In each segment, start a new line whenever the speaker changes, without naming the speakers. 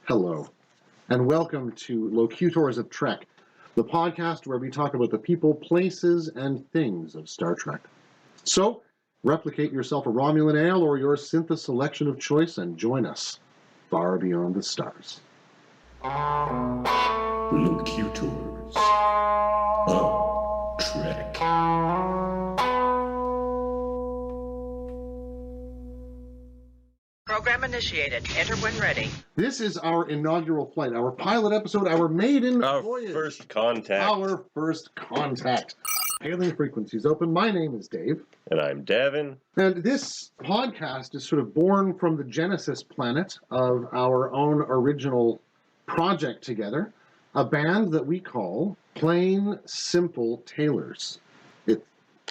Hello, and welcome to Locutors of Trek, the podcast where we talk about the people, places, and things of Star Trek. So, replicate yourself a Romulan ale or your Synthos selection of choice and join us far beyond the stars.
Locutors of Trek.
Program initiated. Enter when ready.
This is our inaugural flight, our pilot episode, our maiden voyage.
First contact.
Our first contact. Hailing frequencies open. My name is Dave.
And I'm Davan.
And this podcast is sort of born from the Genesis planet of our own original project together, a band that we call Plain Simple Tailors. It's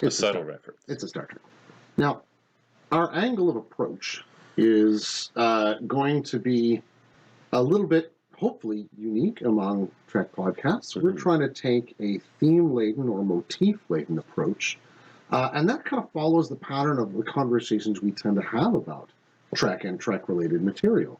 a subtle reference.
It's a Star Trek. Now, our angle of approach is going to be a little bit, hopefully, unique among Trek podcasts. We're trying to take a theme-laden or motif-laden approach, and that kind of follows the pattern of the conversations we tend to have about Trek and Trek-related material.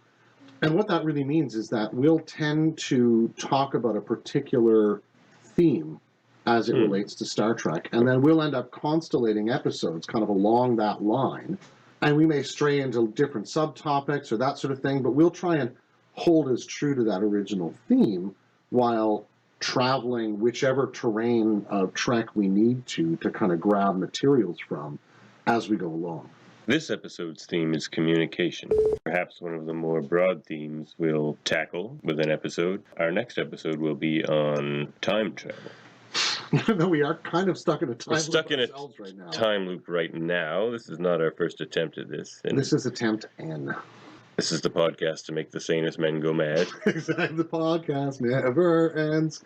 And what that really means is that we'll tend to talk about a particular theme as it relates to Star Trek, and then we'll end up constellating episodes kind of along that line. And we may stray into different subtopics or that sort of thing, but we'll try and hold as true to that original theme while traveling whichever terrain of Trek we need to kind of grab materials from as we go along.
This episode's theme is communication. Perhaps one of the more broad themes we'll tackle with an episode. Our next episode will be on time travel.
Even though we are kind of stuck in a time loop
ourselves
right now.
Time loop right now. This is not our first attempt at this. And
this is attempt N.
This is the podcast to make the sanest men go mad.
Exactly. The podcast never ends.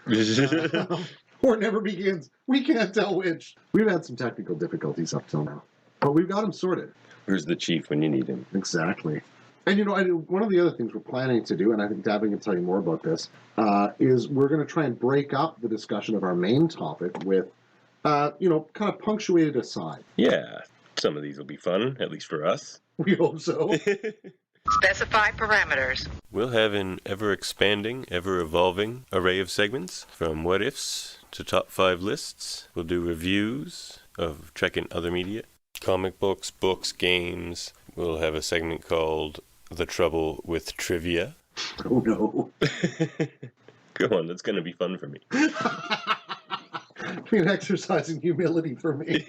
Or never begins. We can't tell which. We've had some technical difficulties up till now, but we've got them sorted.
Where's the chief when you need him?
Exactly. And, one of the other things we're planning to do, and I think Davan can tell you more about this, is we're going to try and break up the discussion of our main topic with, kind of punctuated aside.
Yeah, some of these will be fun, at least for us.
We hope so.
Specify parameters.
We'll have an ever-expanding, ever-evolving array of segments, from what-ifs to top 5 lists. We'll do reviews of Trek and other media, comic books, games. We'll have a segment called The Trouble with Trivia.
Oh, no.
Go on, that's going to be fun for me.
An exercise in humility for me.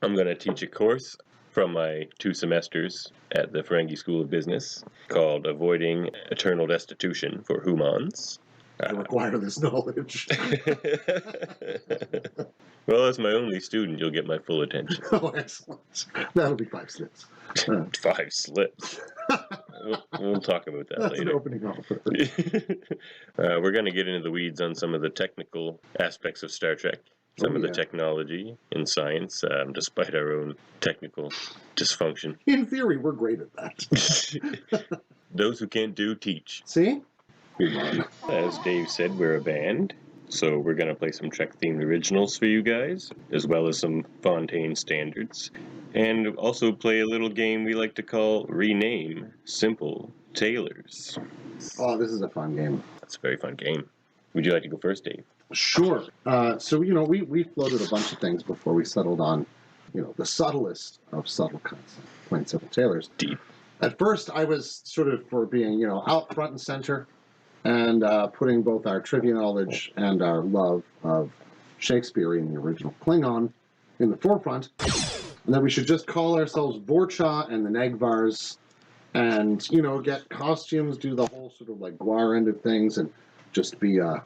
I'm going to teach a course from my 2 semesters at the Ferengi School of Business called Avoiding Eternal Destitution for Humans.
I require this knowledge.
Well, as my only student, you'll get my full attention.
Oh, excellent. That'll be 5 slips.
5 slips. We'll talk about that
That's
later.
An opening offer.
We're going to get into the weeds on some of the technical aspects of Star Trek. Some of the technology and science, despite our own technical dysfunction.
In theory, we're great at that.
Those who can't do, teach.
See?
As Dave said, we're a band, so we're going to play some Trek-themed originals for you guys, as well as some Fontaine standards, and also play a little game we like to call Rename Simple Tailors.
Oh, this is a fun game.
That's a very fun game. Would you like to go first, Dave?
Sure. So, we floated a bunch of things before we settled on, the subtlest of subtle cuts, Plain Simple Tailors.
Deep.
At first, I was sort of for being, out front and center, and putting both our trivia knowledge and our love of Shakespeare in the original Klingon in the forefront, and that we should just call ourselves Vorcha and the Negh'vars, and, get costumes, do the whole sort of like Gwar end of things, and just be a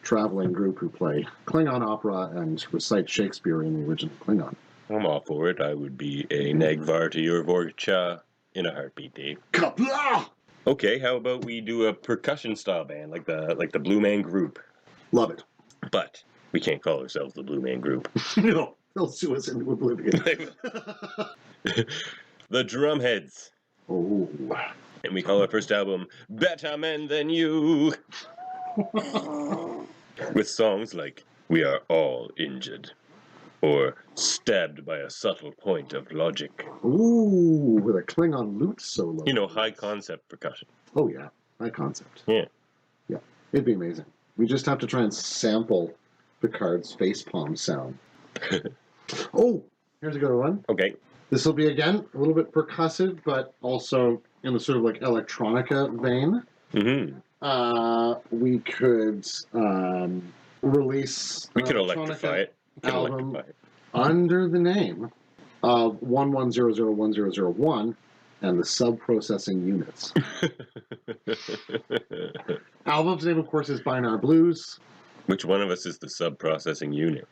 traveling group who play Klingon opera and recite Shakespeare in the original Klingon.
I'm all for it. I would be a Negh'var to your Vorcha in a heartbeat, Dave.
Kapla!
Okay, how about we do a percussion-style band, like the Blue Man Group?
Love it.
But we can't call ourselves the Blue Man Group.
No, they'll sue us into oblivion.
The Drumheads.
Oh.
And we call our first album Better Men Than You. With songs like We Are All Injured, or Stabbed by a Subtle Point of Logic.
Ooh, with a Klingon lute solo.
High concept percussion.
Oh, yeah. High concept.
Yeah.
Yeah. It'd be amazing. We just have to try and sample Picard's facepalm sound. Oh, here's a good one.
Okay.
This will be, again, a little bit percussive, but also in the sort of like electronica vein.
Mm-hmm.
We could release
We
an
could
electronica
electrify it.
album under the name of 11001001 and the sub-processing units. Album's name, of course, is Binar Blues.
Which one of us is the sub-processing unit?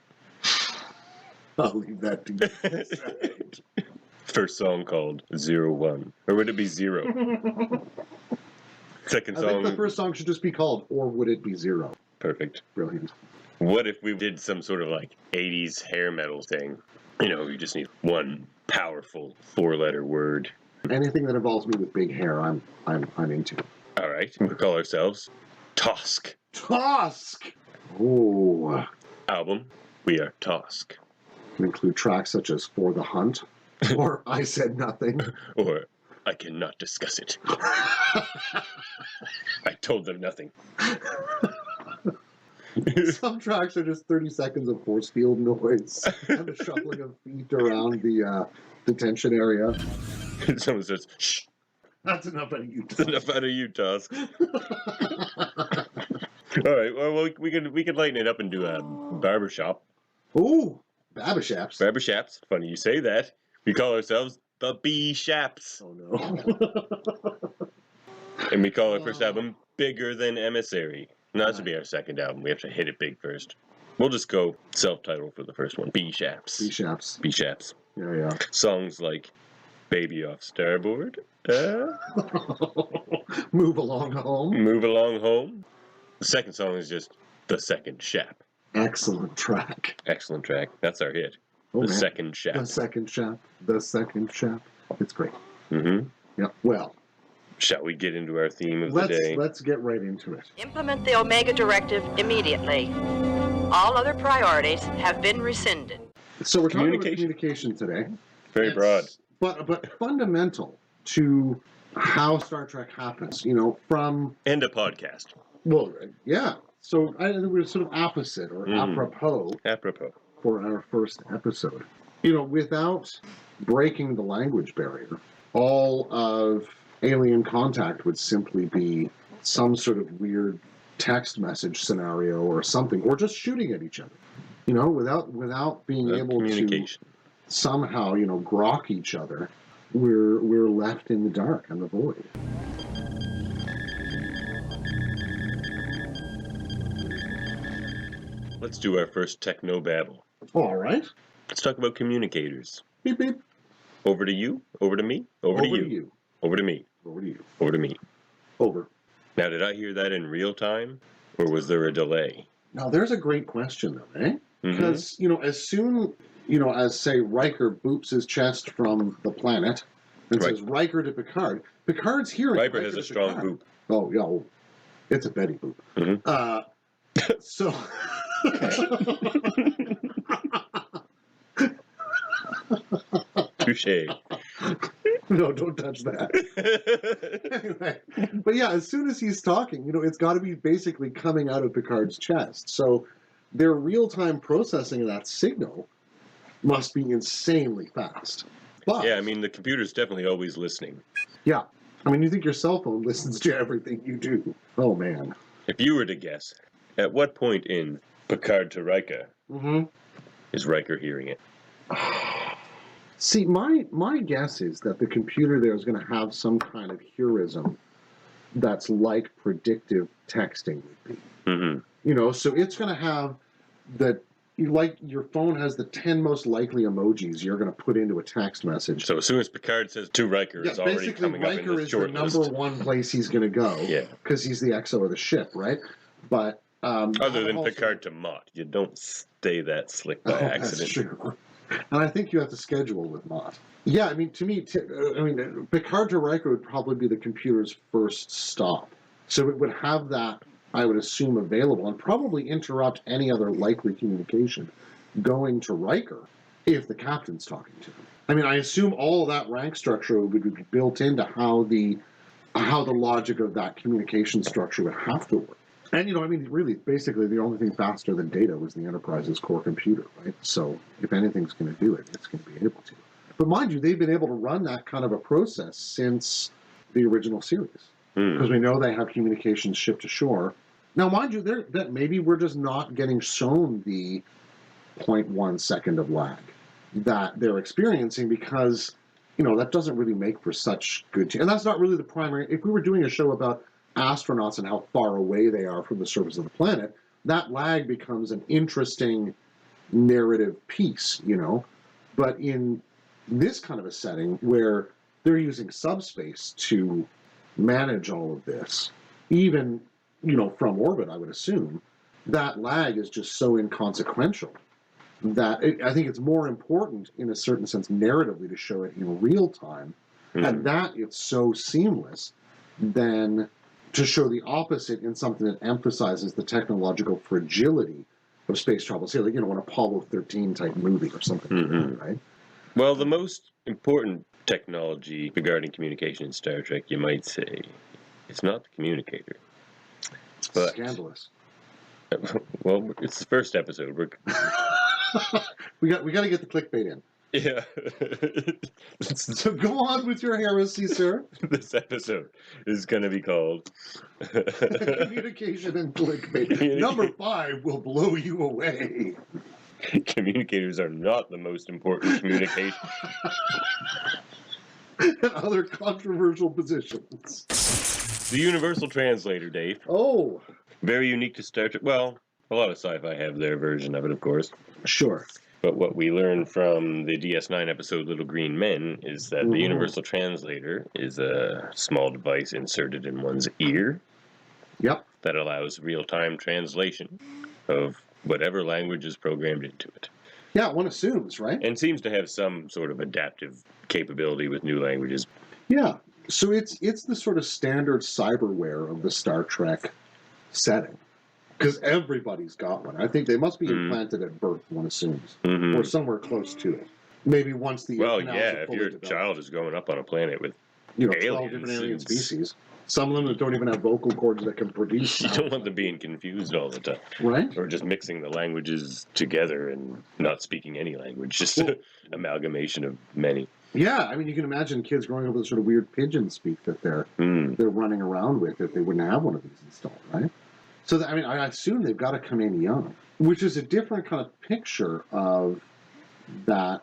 I'll leave that to you to decide.
First song called 01. Or would it be 0? Second
I
song...
think the first song should just be called Or Would It Be Zero?
Perfect.
Brilliant.
What if we did some sort of like 80s hair metal thing? You know, you just need one powerful 4-letter word.
Anything that involves me with big hair, I'm into.
All right. We call ourselves Tosk.
Tosk! Oh.
Album, we are Tosk.
Can include tracks such as For the Hunt, or I Said Nothing.
Or I cannot discuss it. I told them nothing.
Some tracks are just 30 seconds of force field noise and the shuffling of feet around the detention area.
Someone says, shh.
That's enough out of you.
That's enough out of you, Tosk. All right, well, we could lighten it up and do a barbershop.
Ooh, Babashaps.
Barbershops. Funny you say that. We call ourselves the B-Shaps.
Oh, no.
And we call our first album Bigger Than Emissary. No, this will be our second album. We have to hit it big first. We'll just go self-titled for the first one. B-Shaps.
B-Shaps.
B-Shaps.
Yeah.
Songs like Baby Off Starboard.
Move Along Home.
Move Along Home. The second song is just The Second Shap.
Excellent track.
Excellent track. That's our hit.
Oh,
The
man.
Second Shap.
The Second Shap. The Second Shap. It's great.
Mm-hmm.
Yeah. Well,
shall we get into our theme of the day?
Let's get right into it.
Implement the Omega Directive immediately. All other priorities have been rescinded.
So we're talking about communication today.
Very broad.
But fundamental to how Star Trek happens, from...
And a podcast.
Well, yeah. So I think we're sort of opposite or apropos for our first episode. Without breaking the language barrier, all of alien contact would simply be some sort of weird text message scenario or something, or just shooting at each other. Without being able to somehow, grok each other, we're left in the dark and the void.
Let's do our first techno babble.
All right.
Let's talk about communicators.
Beep beep.
Over to you. Over to me. Over to you. Over to me.
Over to you.
Over to me.
Over.
Now, did I hear that in real time, or was there a delay?
Now, there's a great question, though, eh?
Mm-hmm.
Because, as soon, as, say, Riker boops his chest from the planet and says Riker to Picard, Picard's hearing
Riker has a strong boop.
Oh, yeah. Oh, it's a Betty boop.
Mm-hmm.
So...
Touché.
No, don't touch that. Anyway, but yeah, as soon as he's talking, it's got to be basically coming out of Picard's chest. So their real-time processing of that signal must be insanely fast. But,
yeah, I mean, the computer's definitely always listening.
Yeah. I mean, you think your cell phone listens to everything you do. Oh, man.
If you were to guess, at what point in Picard to Riker is Riker hearing it?
See, my guess is that the computer there is going to have some kind of heurism that's like predictive texting would be.
Mm-hmm.
So it's going to have like your phone has the 10 most likely emojis you're going to put into a text message.
So as soon as Picard says to Riker, it's already coming
Riker
up in the short list.
Riker is the number one place he's going to go.
Yeah.
Because he's the XO of the ship, right? But...
other than Picard to Mott. You don't stay that slick by accident.
That's true. And I think you have to schedule with Mott. Yeah, I mean, to me, Picard to Riker would probably be the computer's first stop. So it would have that, I would assume, available and probably interrupt any other likely communication going to Riker if the captain's talking to him. I mean, I assume all of that rank structure would be built into how the how the logic of that communication structure would have to work. And, I mean, really, basically, the only thing faster than data was the Enterprise's core computer, right? So if anything's going to do it, it's going to be able to. But mind you, they've been able to run that kind of a process since the original series. Because we know they have communications shipped to shore. Now, mind you, that maybe we're just not getting shown the 0.1 second of lag that they're experiencing because, that doesn't really make for such good... And that's not really the primary... If we were doing a show about astronauts and how far away they are from the surface of the planet, that lag becomes an interesting narrative piece, But in this kind of a setting where they're using subspace to manage all of this, even, from orbit, I would assume, that lag is just so inconsequential that I think it's more important, in a certain sense, narratively, to show it in real time, and that it's so seamless, than to show the opposite in something that emphasizes the technological fragility of space travel. Say, like, an Apollo 13 type movie or something like that, right?
Well, the most important technology regarding communication in Star Trek, you might say, it's not the communicator. But,
scandalous.
Well, it's the first episode.
we got to get the clickbait in.
Yeah.
So go on with your heresy, sir.
This episode is going to be called
Communication and clickbait. Number 5 will blow you away.
Communicators are not the most important communication.
And other controversial positions.
The Universal Translator, Dave.
Oh.
Very unique to Star Trek. Well, a lot of sci-fi have their version of it, of course.
Sure.
But what we learned from the DS9 episode Little Green Men is that the Universal Translator is a small device inserted in one's ear.
Yep.
That allows real-time translation of whatever language is programmed into it.
Yeah, one assumes, right?
And seems to have some sort of adaptive capability with new languages.
Yeah. So it's the sort of standard cyberware of the Star Trek setting. Because everybody's got one. I think they must be implanted at birth, one assumes. Or somewhere close to it. Maybe once the...
Well, yeah, if your child is growing up on a planet with
12 different alien species. Some of them that don't even have vocal cords that can produce
You don't want them being confused all the time.
Right?
Or just mixing the languages together and not speaking any language. Just an amalgamation of many.
Yeah, I mean, you can imagine kids growing up with sort of weird pigeon speak that they're running around with if they wouldn't have one of these installed, right? So, I assume they've got to come in young, which is a different kind of picture of that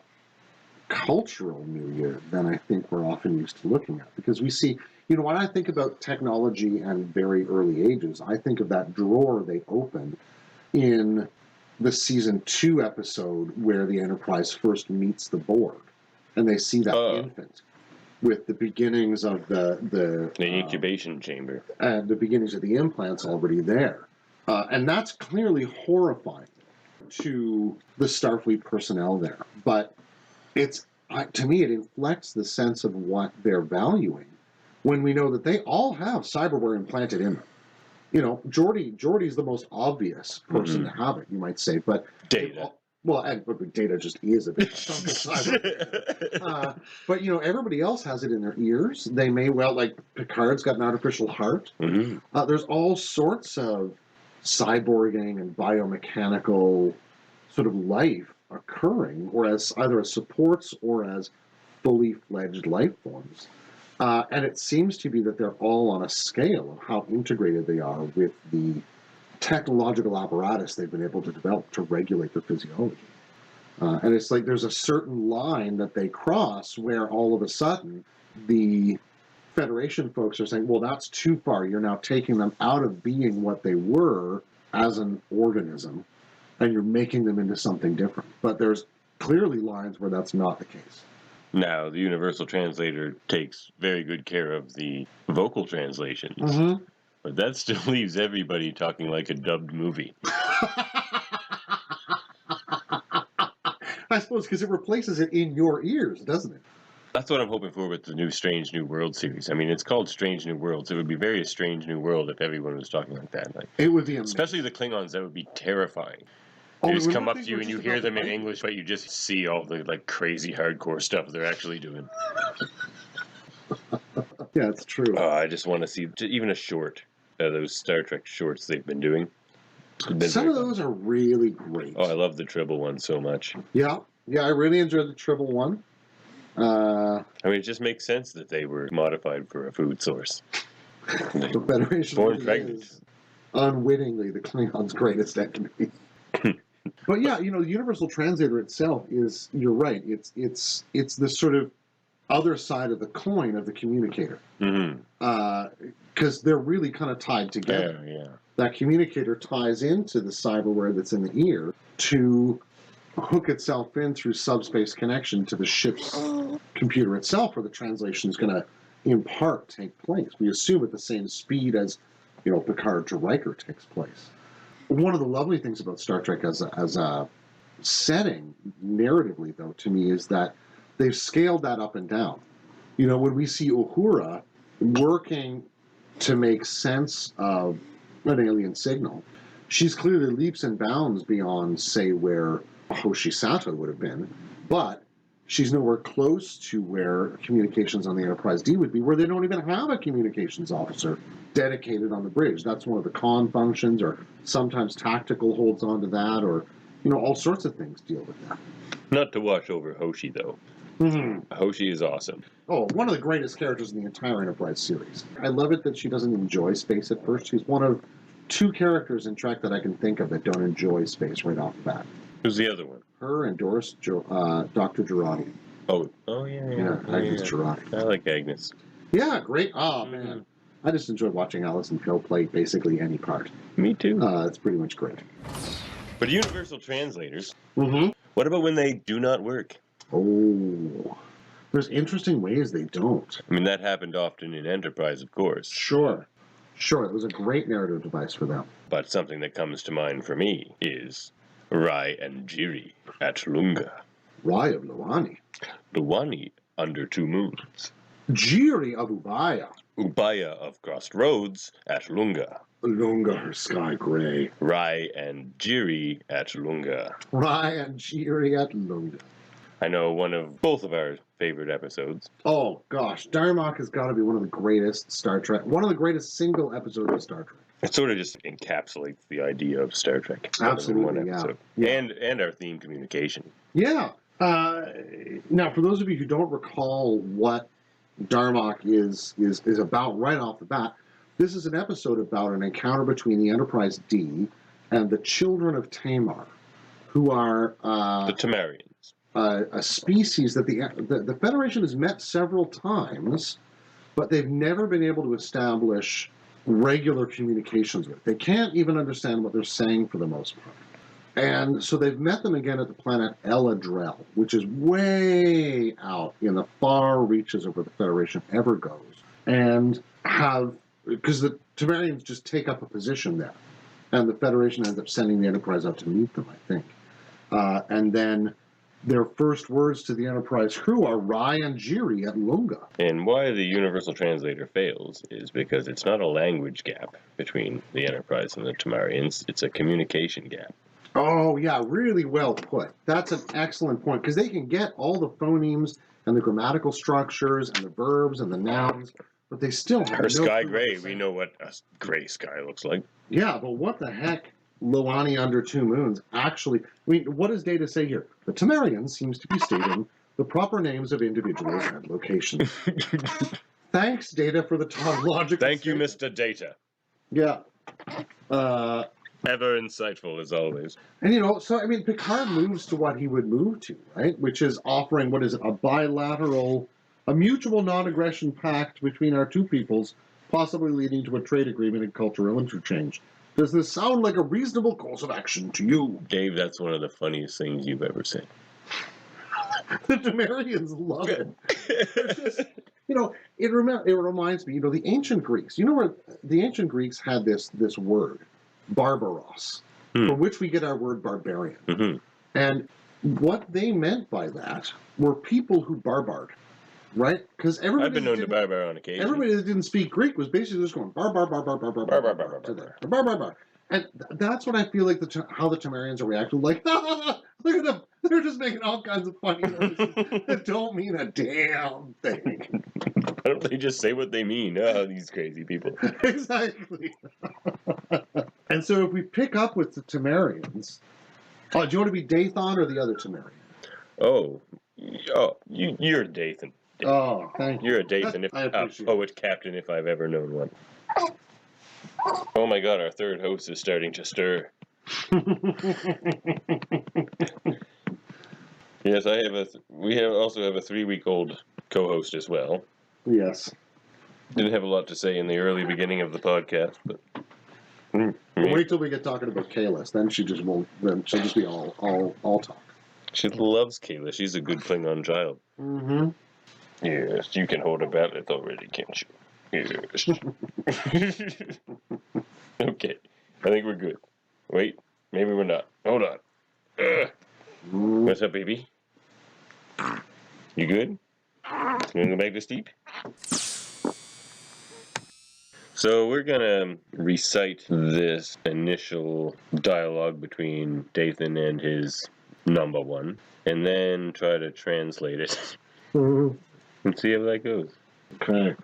cultural milieu than I think we're often used to looking at. Because we see, when I think about technology and very early ages, I think of that drawer they open in the season 2 episode where the Enterprise first meets the Borg, and they see that infant with the beginnings of the
incubation chamber
and the beginnings of the implants already there, and that's clearly horrifying to the Starfleet personnel there. But to me, it inflects the sense of what they're valuing when we know that they all have cyberware implanted in them. Geordi's the most obvious person to have it, you might say, but
Data.
But Data just is a big chunk of cyber. But, everybody else has it in their ears. They may like Picard's got an artificial heart. There's all sorts of cyborging and biomechanical sort of life occurring, or as either as supports or as fully fledged life forms. And it seems to be that they're all on a scale of how integrated they are with the technological apparatus they've been able to develop to regulate their physiology. And it's like there's a certain line that they cross where all of a sudden the Federation folks are saying, well, that's too far. You're now taking them out of being what they were as an organism, and you're making them into something different. But there's clearly lines where that's not the case.
Now, the Universal Translator takes very good care of the vocal translations. But that still leaves everybody talking like a dubbed movie.
I suppose because it replaces it in your ears, doesn't it?
That's what I'm hoping for with the new Strange New World series. I mean, it's called Strange New Worlds. It would be very strange new world if everyone was talking like that.
It would be amazing.
Especially the Klingons, that would be terrifying. They just come up to you and you hear them in English, but you just see all the crazy hardcore stuff they're actually doing.
Yeah, it's true.
I just want to see even a short. Those Star Trek shorts they've been doing.
Some of those are really great.
Oh, I love the Tribble one so much.
Yeah, I really enjoyed the Tribble one.
I mean, it just makes sense that they were modified for a food source.
The Federation
Born
really
pregnant.
is unwittingly the Klingons' greatest enemy. But yeah, the Universal Translator itself is, you're right, it's the sort of other side of the coin of the communicator. Because they're really kind of tied together.
Yeah.
That communicator ties into the cyberware that's in the ear to hook itself in through subspace connection to the ship's computer itself, where the translation is going to, in part, take place. We assume at the same speed as, Picard to Riker takes place. One of the lovely things about Star Trek as a setting, narratively, though, to me, is that they've scaled that up and down. When we see Uhura working to make sense of an alien signal, she's clearly leaps and bounds beyond, say, where Hoshi Sato would have been, but she's nowhere close to where communications on the Enterprise D would be, where they don't even have a communications officer dedicated on the bridge. That's one of the con functions, or sometimes tactical holds on to that, or, all sorts of things deal with that.
Not to watch over Hoshi, though. Hoshi is awesome.
Oh, one of the greatest characters in the entire Enterprise series. I love it that she doesn't enjoy space at first. She's one of 2 characters in Trek that I can think of that don't enjoy space right off the bat.
Who's the other one?
Her and Dr. Girardi.
Oh, yeah.
Agnes Girardi.
I like Agnes.
Yeah, great. Oh, man. I just enjoy watching Alison Pill play basically any part.
Me too.
It's pretty much great.
But universal translators,
Mm-hmm.
what about when they do not work?
Oh, there's interesting ways they don't.
I mean, that happened often in Enterprise, of course.
Sure. It was a great narrative device for them.
But something that comes to mind for me is Rai and Jiri at Lunga.
Rai of Luani.
Luani under 2 moons.
Jiri of Ubaya.
Ubaya of Crossed Roads at Lunga.
Lunga, her sky gray.
Rai and Jiri at Lunga.
Rai and Jiri at Lunga.
I know both of our favorite episodes.
Oh, gosh. Darmok has got to be one of the greatest Star Trek. One of the greatest single episodes of Star Trek.
It sort of just encapsulates the idea of Star Trek.
Absolutely, yeah.
And our theme communication.
Yeah. Now, for those of you who don't recall what Darmok is about right off the bat, this is an episode about an encounter between the Enterprise D and the children of Tamar, who are
The Tamarians.
A species that the Federation has met several times, but they've never been able to establish regular communications with. They can't even understand what they're saying for the most part. And so they've met them again at the planet Eladrel, which is way out in the far reaches of where the Federation ever goes. And because the Tamarians just take up a position there. And the Federation ends up sending the Enterprise out to meet them, I think. And then their first words to the Enterprise crew are Rai and Jiri at Lunga.
And why the Universal Translator fails is because it's not a language gap between the Enterprise and the Tamarians. It's a communication gap.
Oh, yeah, really well put. That's an excellent point, because they can get all the phonemes and the grammatical structures and the verbs and the nouns, but they still have
Her sky
clue
gray,
what
we know what a gray sky looks like.
Yeah, but what the heck, Luani under 2 moons, actually, I mean, what does Data say here? The Tamarian seems to be stating the proper names of individuals and locations. Thanks, Data, for the tautological
Thank you,
statement.
Mr. Data.
Yeah.
Ever insightful as always.
And, so, I mean, Picard moves to what he would move to, right? Which is offering, a mutual non-aggression pact between our 2 peoples, possibly leading to a trade agreement and cultural interchange. Does this sound like a reasonable course of action to you?
Dave, that's one of the funniest things you've ever said.
The Tamarians love it. Just, it reminds me, the ancient Greeks. Where the ancient Greeks had this word, barbaros, from which we get our word barbarian.
Mm-hmm.
And what they meant by that were people who barbared, right? Because everybody
I've been known to barbar on occasion.
Everybody that didn't speak Greek was basically just going bar bar bar bar bar bar bar bar bar to bar bar bar. And that's what I feel like how the Tamarians are reacting. Like, look at them. They're just making all kinds of funny noises that don't mean a damn thing.
Why don't they just say what they mean? Oh, these crazy people.
Exactly. And so if we pick up with the Temerians, do you want to be Dathon or the other Temerian?
You're Dathan.
Oh, thank you.
You're a Dathan,
I appreciate
poet captain if I've ever known one. Oh my god, our third host is starting to stir. Yes, we also have a 3-week-old co-host as well.
Yes.
Didn't have a lot to say in the early beginning of the podcast, but
Wait till we get talking about Kalis, then she just won't. Then she'll just be all talk.
she loves Kayla. She's a good Klingon child.
Mm-hmm.
Yes, you can hold a ballot already, can't you? Yes. Okay, I think we're good. Wait, maybe we're not. Hold on. What's up, baby? You good? You wanna go back to sleep? So we're gonna recite this initial dialogue between Dathan and his number one, and then try to translate it and see how that goes.
Okay.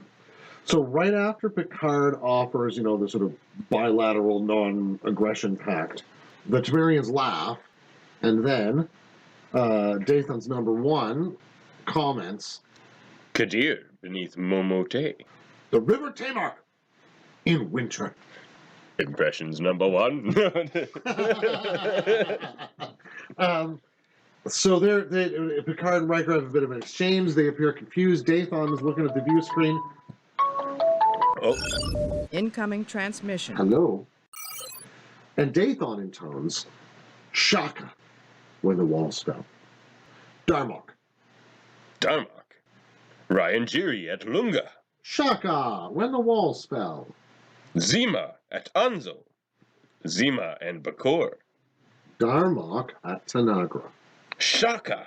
So right after Picard offers, the sort of bilateral non-aggression pact, the Temerians laugh, and then Dathan's number one comments,
Kadir beneath Momote.
"The River Tamar in winter."
Impressions number one.
So Picard and Riker have a bit of an exchange. They appear confused. Dathan is looking at the view screen.
Oh,
Incoming transmission.
Hello. And Dathan intones, "Shaka," when the walls fell. Darmok.
Darmok. Ryan Jiri at Lunga.
Shaka, when the walls fell.
Zima at Anzo. Zima and Bakor.
Darmok at Tanagra.
Shaka.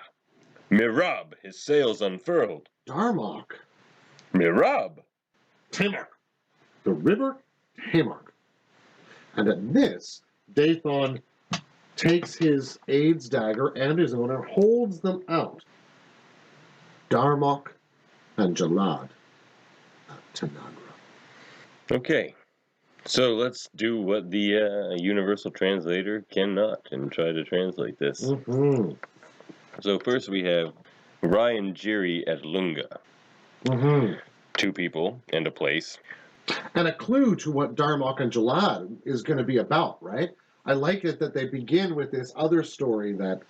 Mirab, his sails unfurled.
Darmok.
Mirab.
Tamar. The river Tamar. And at this, Dathan takes his aide's dagger and his own and holds them out. Darmok and Jalad at Tanagra.
Okay, so let's do what the universal translator cannot and try to translate this.
Mm-hmm.
So first we have Ryan Jiri at Lunga.
Mm-hmm.
2 people and a place.
And a clue to what Darmok and Jalad is going to be about, right? I like it that they begin with this other story that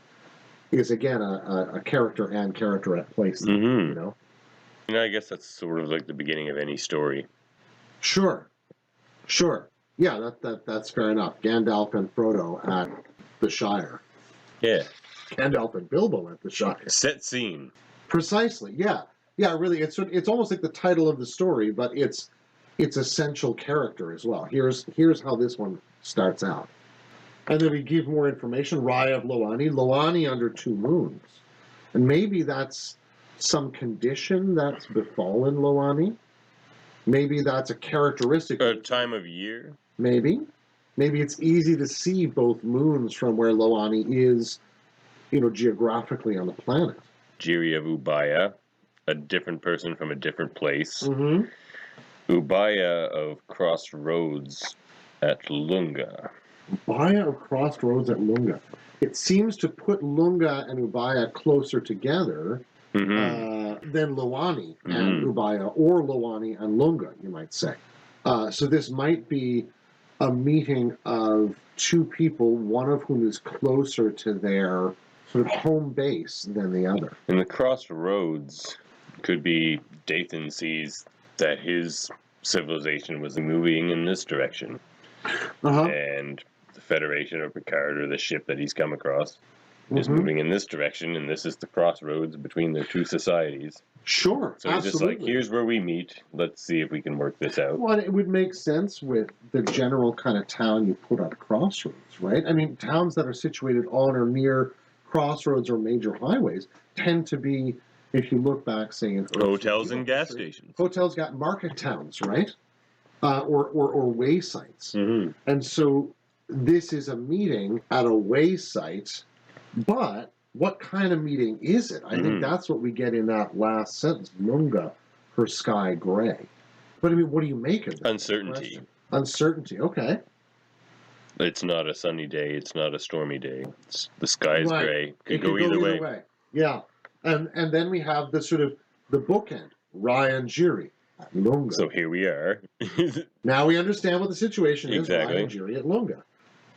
is, again, a character and character at place,
Mm-hmm.
you know?
And I guess that's sort of like the beginning of any story.
Sure. Yeah, that's fair enough. Gandalf and Frodo at the Shire.
Yeah.
Gandalf and Bilbo at the Shire.
Set scene.
Precisely, yeah. Yeah, really, it's almost like the title of the story, but it's essential character as well. Here's how this one starts out. And then we give more information. Raya of Loani under 2 moons. And maybe that's some condition that's befallen Loani. Maybe that's a characteristic.
A time of year?
Maybe. Maybe it's easy to see both moons from where Loani is, geographically on the planet.
Jiri of Ubaya, a different person from a different place.
Mm-hmm.
Ubaya of Crossroads at Lunga.
Ubaya of Crossroads at Lunga. It seems to put Lunga and Ubaya closer together than Loani and Ubaya, or Loani and Lunga, you might say. So this might be a meeting of 2 people, one of whom is closer to their sort of home base than the other.
And the Crossroads could be Dathan sees that his civilization was moving in this direction.
Uh-huh.
And the Federation of Picard, or the ship that he's come across, is moving in this direction, and this is the crossroads between their 2 societies.
Sure,
So he's
absolutely.
just like, here's where we meet. Let's see if we can work this out.
Well, it would make sense with the general kind of town you put at crossroads, right? I mean, towns that are situated on or near crossroads or major highways tend to be, if you look back, say, in
Hotels and gas stations.
Hotels got market towns, right? Or way sites.
Mm-hmm.
And so this is a meeting at a way site, but what kind of meeting is it? I think that's what we get in that last sentence. Lunga, her sky gray. But I mean, what do you make of that?
Uncertainty.
Uncertainty, okay.
It's not a sunny day. It's not a stormy day. The sky's gray.
Could go either way. Yeah. And then we have the sort of the bookend, Ryan Jiri at Lunga.
So here we are.
Now we understand what the situation is.
Exactly.
Ryan Jiri at Lunga.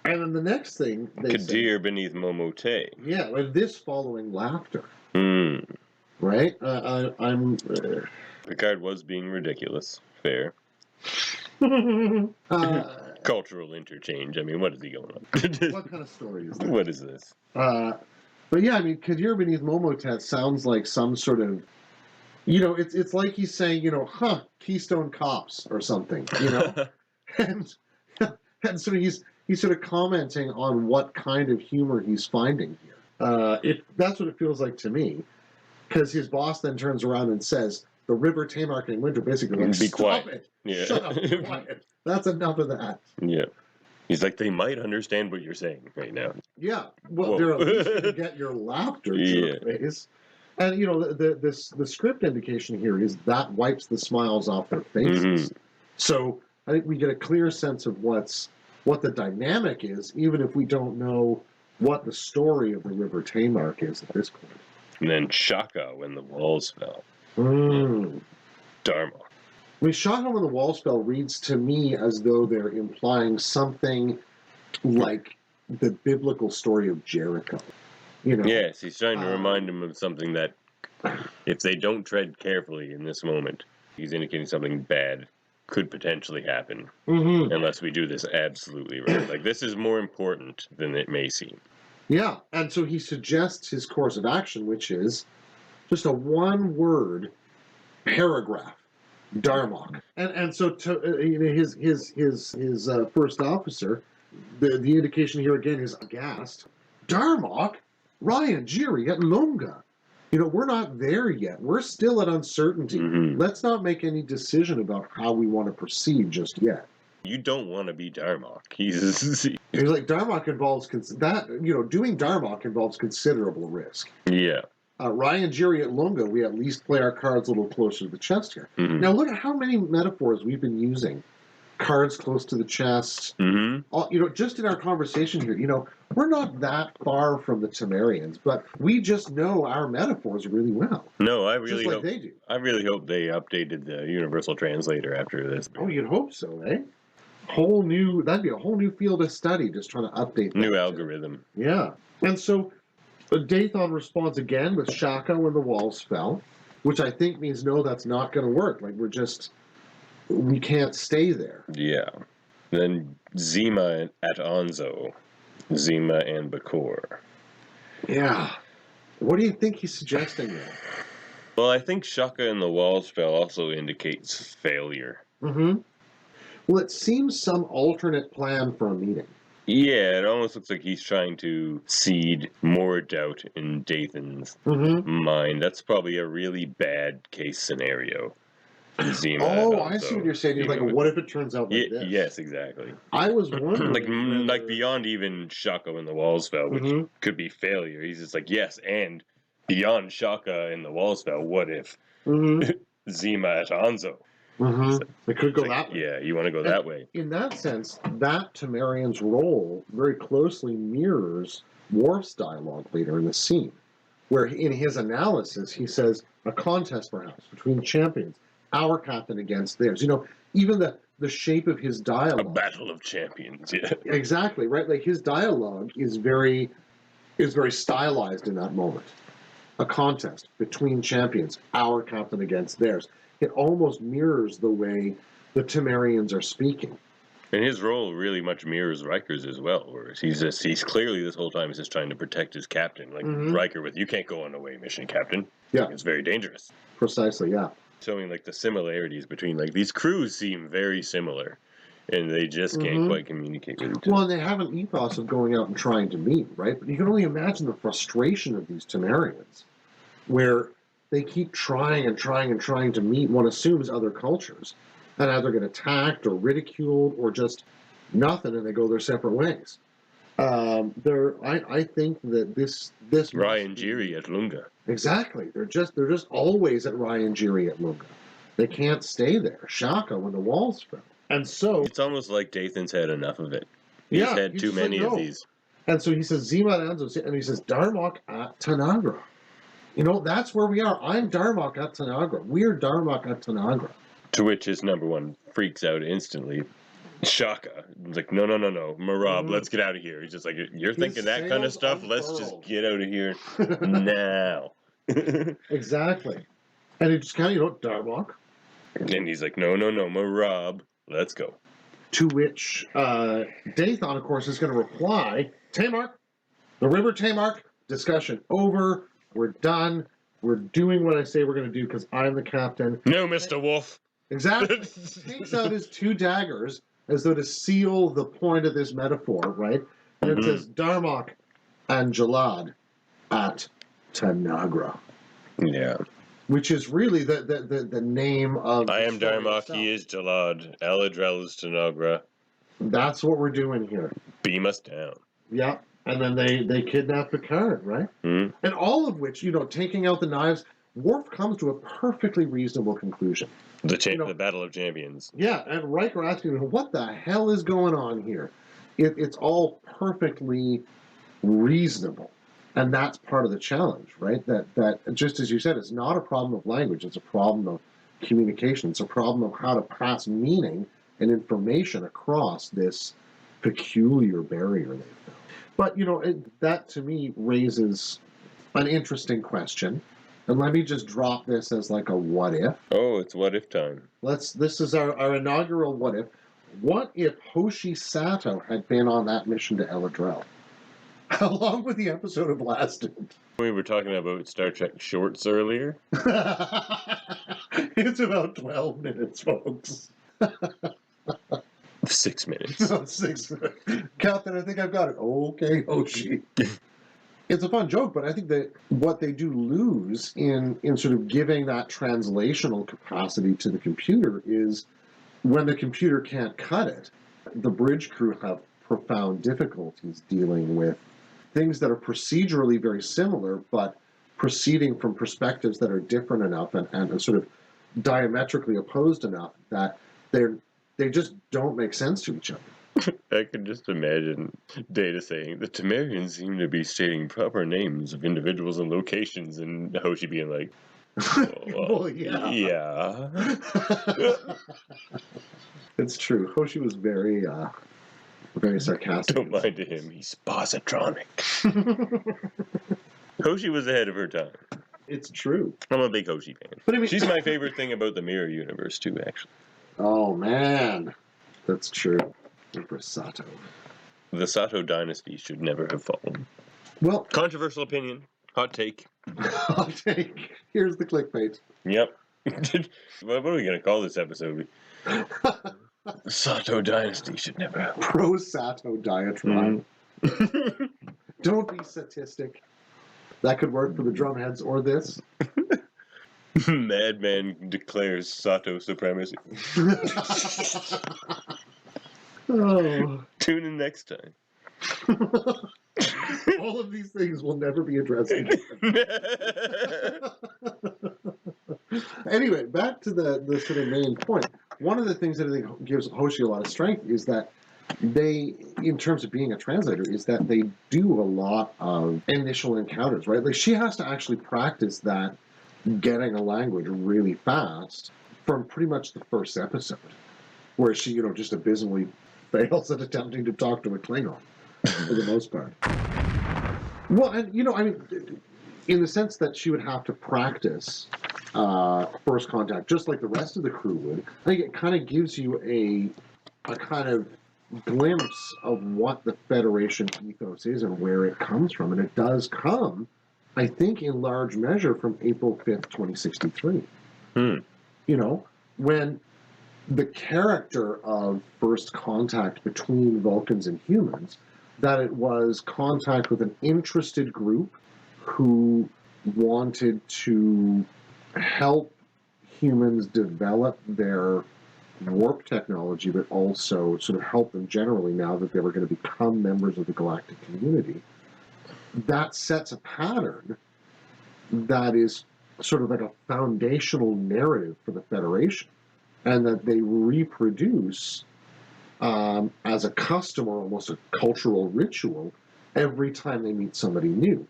And then the next thing they
Kadir beneath Momote.
Yeah, and this following laughter.
Mm.
Right?
Picard was being ridiculous. Fair. Cultural interchange. I mean, what is he going on?
What kind of story is that?
What is this?
But yeah, I mean, Kadir beneath Momotet sounds like some sort of, it's like he's saying, Keystone Cops or something, and so he's sort of commenting on what kind of humor he's finding here. That's what it feels like to me, because his boss then turns around and says, "The river Tamark in winter," basically, like,
be
stop
quiet.
it,
Yeah.
shut up, be quiet. That's enough of that.
Yeah. He's like, they might understand what you're saying right now.
Yeah, well,
Whoa.
they're at least going to get your laughter to your face. And, the script indication here is that wipes the smiles off their faces.
Mm-hmm.
So I think we get a clear sense of what the dynamic is, even if we don't know what the story of the River Tamark is at this point.
And then Shaka when the walls fell. Dharma.
I mean, Shaka when the walls fell reads to me as though they're implying something like the biblical story of Jericho.
Yes, he's trying to remind him of something that, if they don't tread carefully in this moment, he's indicating something bad could potentially happen unless we do this absolutely right. Like, this is more important than it may seem.
Yeah, and so he suggests his course of action, which is just a one-word paragraph. Darmok, and so to his first officer, the indication here again is aghast. Darmok, Ryan Jiri at Lunga. We're not there yet. We're still at uncertainty. Let's not make any decision about how we want to proceed just yet.
You don't want to be Darmok. He's
like, Darmok involves doing Darmok involves considerable risk.
Yeah.
Ryan Jiri at Lunga, we at least play our cards a little closer to the chest here. Now look at how many metaphors we've been using. Cards close to the chest. Just in our conversation here, we're not that far from the Temerians, but we just know our metaphors really well.
No, I really
just like
hope
they do.
I really hope they updated the Universal Translator after this.
Oh, you'd hope so, eh? That'd be a whole new field of study, just trying to update that.
New algorithm.
Yeah. And so Dathon responds again with Shaka when the walls fell, which I think means, no, that's not going to work. Like, we can't stay there.
Yeah. Then Zima at Anzo. Zima and Bakor.
Yeah. What do you think he's suggesting there?
Well, I think Shaka and the walls fell also indicates failure.
Well, it seems some alternate plan for a meeting.
Yeah, it almost looks like he's trying to seed more doubt in Dathon's mind. That's probably a really bad case scenario. Zima
I see what you're saying. You're like, what if it turns out like this?
Yes, exactly.
I was wondering.
like beyond even Shaka when the walls fell, which could be failure. He's just like, yes, and beyond Shaka and the walls fell, what if Zima at Anzo?
It could go that way.
Yeah, you want to go that way.
In that sense, that Temerian's role very closely mirrors Worf's dialogue later in the scene, where in his analysis he says, a contest perhaps between champions, our captain against theirs. Even the shape of his dialogue.
A battle of champions, yeah.
Exactly, right? Like, his dialogue is very stylized in that moment. A contest between champions, our captain against theirs. It almost mirrors the way the Temerians are speaking.
And his role really much mirrors Riker's as well, whereas he's clearly this whole time is just trying to protect his captain. Like Riker with, you can't go on a away mission, Captain.
Yeah.
It's very dangerous.
Precisely, yeah.
Showing like the similarities between, like, these crews seem very similar, and they just can't quite communicate with each other.
Well, and they have an ethos of going out and trying to meet, right? But you can only imagine the frustration of these Temerians, where they keep trying and trying and trying to meet, one assumes, other cultures, and either get attacked or ridiculed or just nothing, and they go their separate ways. I think that this
Ryan Geary at Lunga.
exactly. They're just always at Ryan Geary at Lunga. They can't stay there. Shaka when the walls fell, and so
It's almost like Dathan's had enough of it. He's had too many of these.
And so he says Zima Anzo, and he says Darmok at Tanagra. You know, that's where we are. I'm Darmok at Tanagra. We're Darmok at Tanagra.
To which his number one freaks out instantly. Shaka. He's like, no. Marab, let's get out of here. He's just like, you're thinking that kind of stuff? Let's just get out of here now.
Exactly. And he just kind of, Darmok.
And he's like, no, Marab, let's go.
To which Dathan, of course, is going to reply, Tamark, the river Tamark, discussion over. We're done. We're doing what I say we're going to do because I'm the captain.
No, Mr. Wolf.
Exactly. Takes out his 2 daggers as though to seal the point of this metaphor, right? And it says Darmok and Jalad at Tanagra.
Yeah.
Which is really the name of...
I am Darmok, he is Jalad. Eladrel is Tanagra.
That's what we're doing here.
Beam us down.
Yeah. And then they kidnap Picard, right?
Mm.
And all of which, taking out the knives, Worf comes to a perfectly reasonable conclusion.
The Battle of Champions.
Yeah, and Riker asking him, what the hell is going on here? It's all perfectly reasonable. And that's part of the challenge, right? That just as you said, it's not a problem of language. It's a problem of communication. It's a problem of how to pass meaning and information across this peculiar barrier they've found. But, that to me raises an interesting question. And let me just drop this as like a what if.
Oh, it's what if time.
This is our inaugural what if. What if Hoshi Sato had been on that mission to Eladrel? Along with the episode of lasted.
We were talking about Star Trek shorts earlier.
It's about 12 minutes, folks.
6 minutes.
6 minutes. Captain, I think I've got it. Okay, Hoshi. It's a fun joke, but I think that what they do lose in sort of giving that translational capacity to the computer is when the computer can't cut it, the bridge crew have profound difficulties dealing with things that are procedurally very similar, but proceeding from perspectives that are different enough and sort of diametrically opposed enough that they just don't make sense to each other.
I can just imagine Data saying, the Temerians seem to be stating proper names of individuals and locations, and Hoshi being like,
well, yeah. It's true. Hoshi was very sarcastic.
Don't mind him, he's positronic. Hoshi was ahead of her time.
It's true.
I'm a big Hoshi fan.
But I mean,
she's my favorite thing about the Mirror Universe, too, actually.
Oh, man. That's true. Empress Sato.
The Sato dynasty should never have fallen.
Well,
controversial opinion. Hot take.
Hot take. Here's the clickbait.
Yep. What are we going to call this episode? The Sato dynasty should never have fallen.
Pro-Sato diatribe. Don't be statistic. That could work for the drumheads or this.
Madman declares Sato supremacy.
Oh.
Tune in next time.
All of these things will never be addressed again. Anyway, back to the sort of main point. One of the things that I think gives Hoshi a lot of strength is that they, in terms of being a translator, is that they do a lot of initial encounters, right? Like she has to actually practice that getting a language really fast from pretty much the first episode, where she, just abysmally fails at attempting to talk to a Klingon for the most part. Well, and in the sense that she would have to practice first contact, just like the rest of the crew would. I think it kind of gives you a kind of glimpse of what the Federation ethos is and where it comes from, and it does come, I think, in large measure from April 5th, 2063. When the character of first contact between Vulcans and humans, that it was contact with an interested group who wanted to help humans develop their warp technology, but also sort of help them generally now that they were going to become members of the galactic community. That sets a pattern that is sort of like a foundational narrative for the Federation, and that they reproduce as a custom or almost a cultural ritual every time they meet somebody new.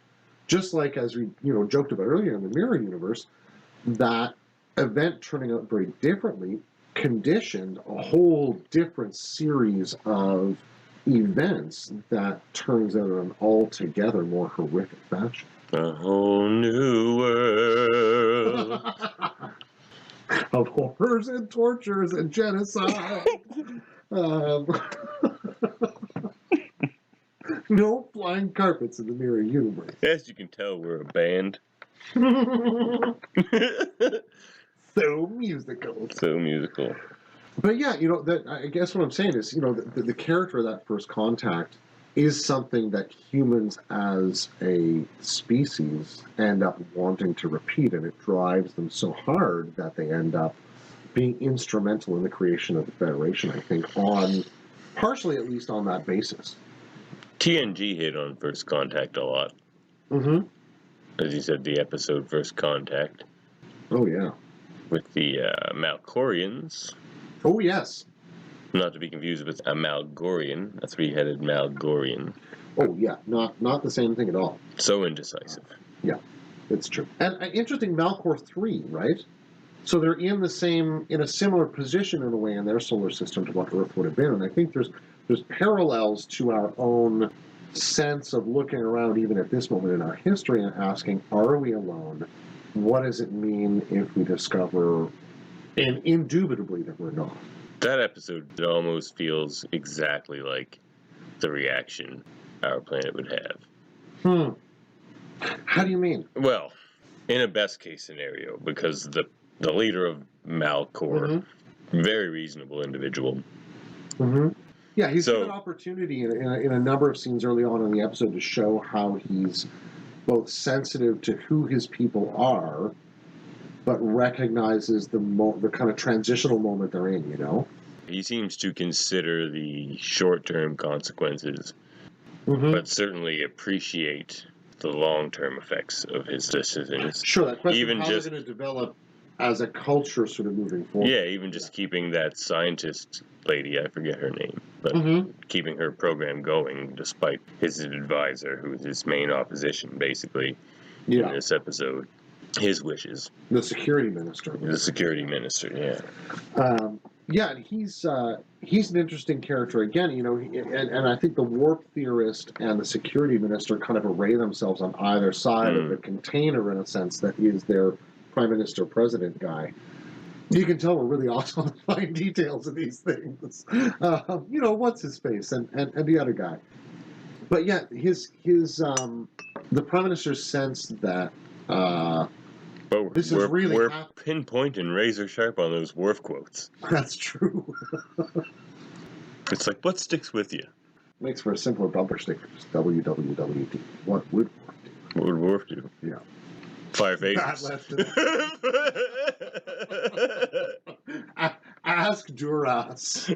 Just like, as we joked about earlier in the Mirror Universe, that event turning out very differently conditioned a whole different series of events that turns out in an altogether more horrific fashion.
A whole new world.
Of horrors and tortures and genocide. No flying carpets in the Mirror Universe.
As you can tell, we're a band.
So musical.
So musical.
But yeah, that I guess what I'm saying is, the character of that first contact is something that humans as a species end up wanting to repeat, and it drives them so hard that they end up being instrumental in the creation of the Federation, I think, partially at least on that basis.
TNG hit on First Contact a lot.
Mm-hmm.
As you said, the episode First Contact.
Oh, yeah.
With the Malkorians.
Oh, yes.
Not to be confused with a Malgorian, a three-headed Malgorian.
Oh, yeah. Not the same thing at all.
So indecisive.
Yeah, it's true. And interesting, Malcor 3, right? So they're in a similar position in a way in their solar system to what Earth would have been. And I think there's parallels to our own sense of looking around even at this moment in our history and asking, are we alone? What does it mean if we discover, and indubitably that we're not?
That episode almost feels exactly like the reaction our planet would have.
How do you mean?
Well, in a best case scenario, because the leader of Malcor, very reasonable individual.
Mm-hmm. Yeah, he's given opportunity in a number of scenes early on in the episode to show how he's both sensitive to who his people are, but recognizes the kind of transitional moment they're in,
He seems to consider the short-term consequences, but certainly appreciate the long-term effects of his decisions.
Sure, that question
even
of how they're going to develop as a culture sort of moving forward.
Yeah, even just keeping that scientist lady, I forget her name, but keeping her program going despite his advisor, who is his main opposition, basically, in this episode. His wishes.
The security minister.
The security minister, yeah.
Yeah, and he's an interesting character again, and I think the warp theorist and the security minister kind of array themselves on either side of the container in a sense that is their prime minister president guy. You can tell we're really off on the fine details of these things. What's his face and the other guy. But yeah, the prime minister's sense that this is really
we're pinpoint and razor sharp on those Worf quotes.
That's true.
It's like, what sticks with you?
Makes for a simpler bumper sticker. Just WWWD. What would Worf do?
What would Worf do?
Yeah.
Fire phasers.
Ask Duras.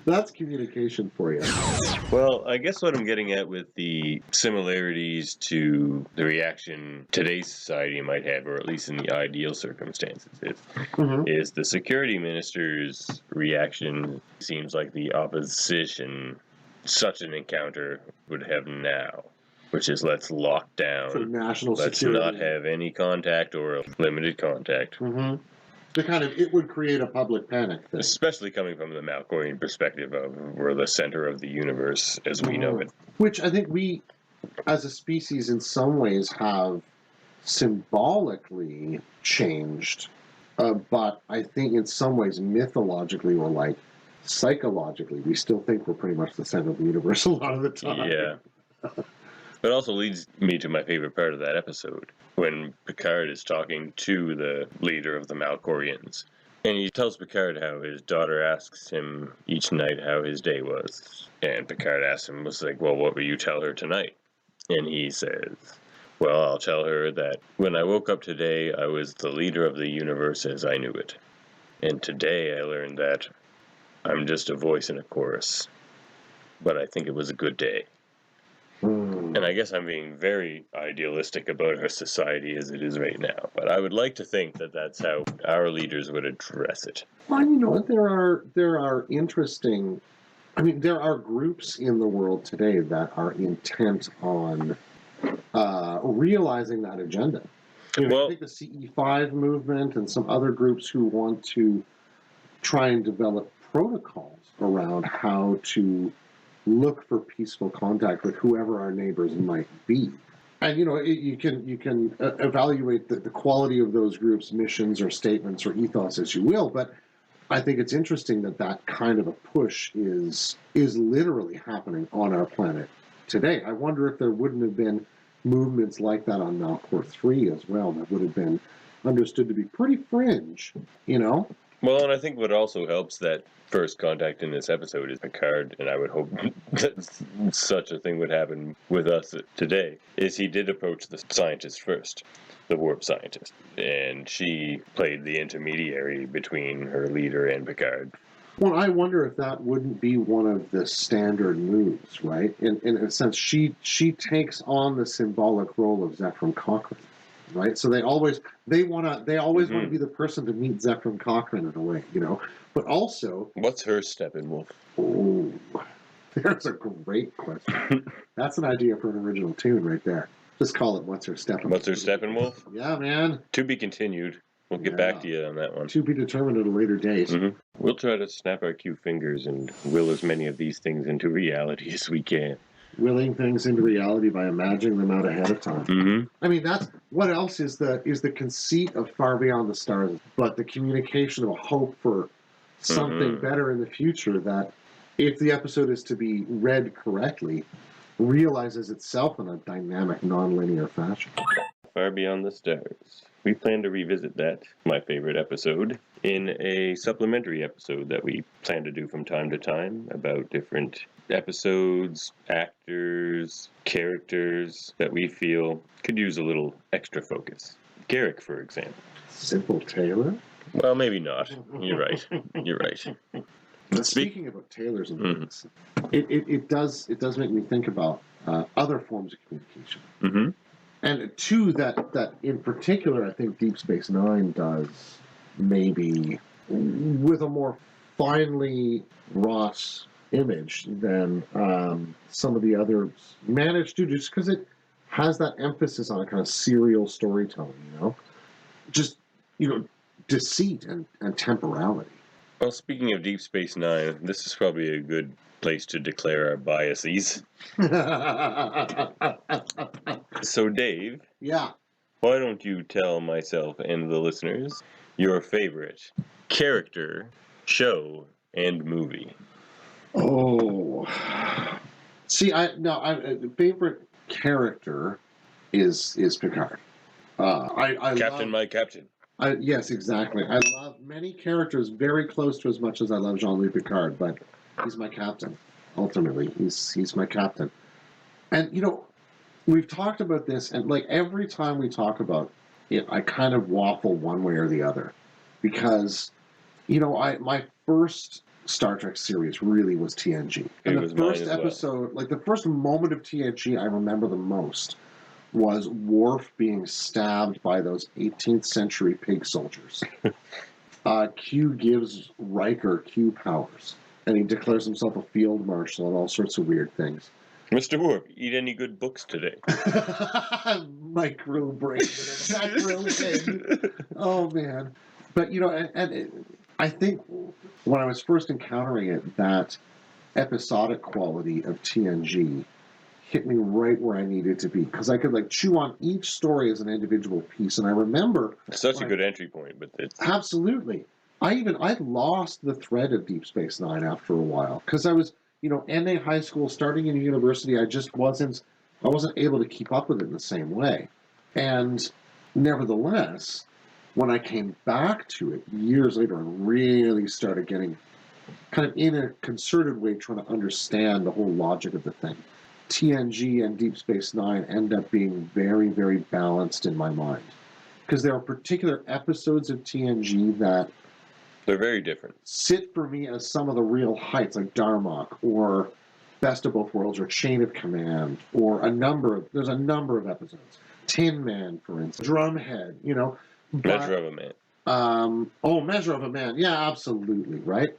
That's communication for you.
Well, I guess what I'm getting at with the similarities to the reaction today's society might have, or at least in the ideal circumstances, is the security minister's reaction seems like the opposition such an encounter would have now, which is let's lock down,
for national
let's
security.
not have any contact or limited contact.
It would create a public panic thing.
Especially coming from the Malkorian perspective of we're the center of the universe as we know it.
Which I think we, as a species, in some ways have symbolically changed. But I think in some ways, mythologically or psychologically, we still think we're pretty much the center of the universe a lot of the time.
Yeah. But also leads me to my favorite part of that episode, when Picard is talking to the leader of the Malkorians. And he tells Picard how his daughter asks him each night how his day was. And Picard asks him, well, what will you tell her tonight? And he says, well, I'll tell her that when I woke up today, I was the leader of the universe as I knew it. And today I learned that I'm just a voice in a chorus. But I think it was a good day. And I guess I'm being very idealistic about our society as it is right now. But I would like to think that that's how our leaders would address it.
Well, there are interesting. I mean, there are groups in the world today that are intent on realizing that agenda. I think the CE5 movement and some other groups who want to try and develop protocols around how to look for peaceful contact with whoever our neighbors might be. And you can evaluate the quality of those groups' missions or statements or ethos as you will, but I think it's interesting that kind of a push is literally happening on our planet today. I wonder if there wouldn't have been movements like that on Malcor 3 as well that would have been understood to be pretty fringe,
Well, and I think what also helps that first contact in this episode is Picard, and I would hope that such a thing would happen with us today, is he did approach the scientist first, the warp scientist, and she played the intermediary between her leader and Picard.
Well, I wonder if that wouldn't be one of the standard moves, right? In a sense, she takes on the symbolic role of Zefram Cochrane, right? So they always want to be the person to meet Zefram Cochrane in a way, But also,
what's her Steppenwolf?
Oh, there's a great question. That's an idea for an original tune right there. Just call it "What's Her Steppenwolf."
What's her Steppenwolf?
Yeah, man.
To be continued. We'll get back to you on that one.
To be determined at a later date.
Mm-hmm. We'll try to snap our cute fingers and will as many of these things into reality as we can.
Willing things into reality by imagining them out ahead of time.
Mm-hmm.
I mean, that's what else is the conceit of Far Beyond the Stars, but the communication of a hope for something better in the future that, if the episode is to be read correctly, realizes itself in a dynamic, non-linear fashion.
Far Beyond the Stars. We plan to revisit that, my favorite episode, in a supplementary episode that we plan to do from time to time about different episodes, actors, characters that we feel could use a little extra focus. Garrick, for example.
Simple Tailor?
Well, maybe not. You're right. You're right.
Speaking about Tailors and things, it does make me think about other forms of communication.
Mm-hmm.
And two that in particular I think Deep Space Nine does, maybe with a more finely wrought image than some of the others manage to, just because it has that emphasis on a kind of serial storytelling, just deceit and temporality.
Well, speaking of Deep Space Nine, this is probably a good place to declare our biases. So, Dave.
Yeah.
Why don't you tell myself and the listeners your favorite character, show, and movie?
Oh. See, favorite character is Picard. I
Captain, my captain.
Yes, exactly. I love many characters very close to as much as I love Jean-Luc Picard, but he's my captain. Ultimately, he's my captain. And we've talked about this, and like every time we talk about it, I kind of waffle one way or the other, because my first Star Trek series really was TNG, and the first episode, like the first moment of TNG, I remember the most was Worf being stabbed by those 18th century pig soldiers. Q gives Riker Q powers, and he declares himself a field marshal and all sorts of weird things.
Mr. Worf, eat any good books today?
Micro brain, macro head. Oh man! But and I think when I was first encountering it, that episodic quality of TNG hit me right where I needed to be, because I could chew on each story as an individual piece. And I remember
it's such a good entry point, but it's
absolutely. I lost the thread of Deep Space Nine after a while, because I was ending high school, starting in university. I wasn't able to keep up with it in the same way. And nevertheless, when I came back to it years later and really started getting kind of in a concerted way trying to understand the whole logic of the thing, TNG and Deep Space Nine end up being very, very balanced in my mind. Because there are particular episodes of TNG that
They're very different.
sit for me as some of the real heights, like Darmok or Best of Both Worlds or Chain of Command, or there's a number of episodes. Tin Man, for instance, Drumhead,
Measure of a Man.
Measure of a Man, yeah, absolutely, right?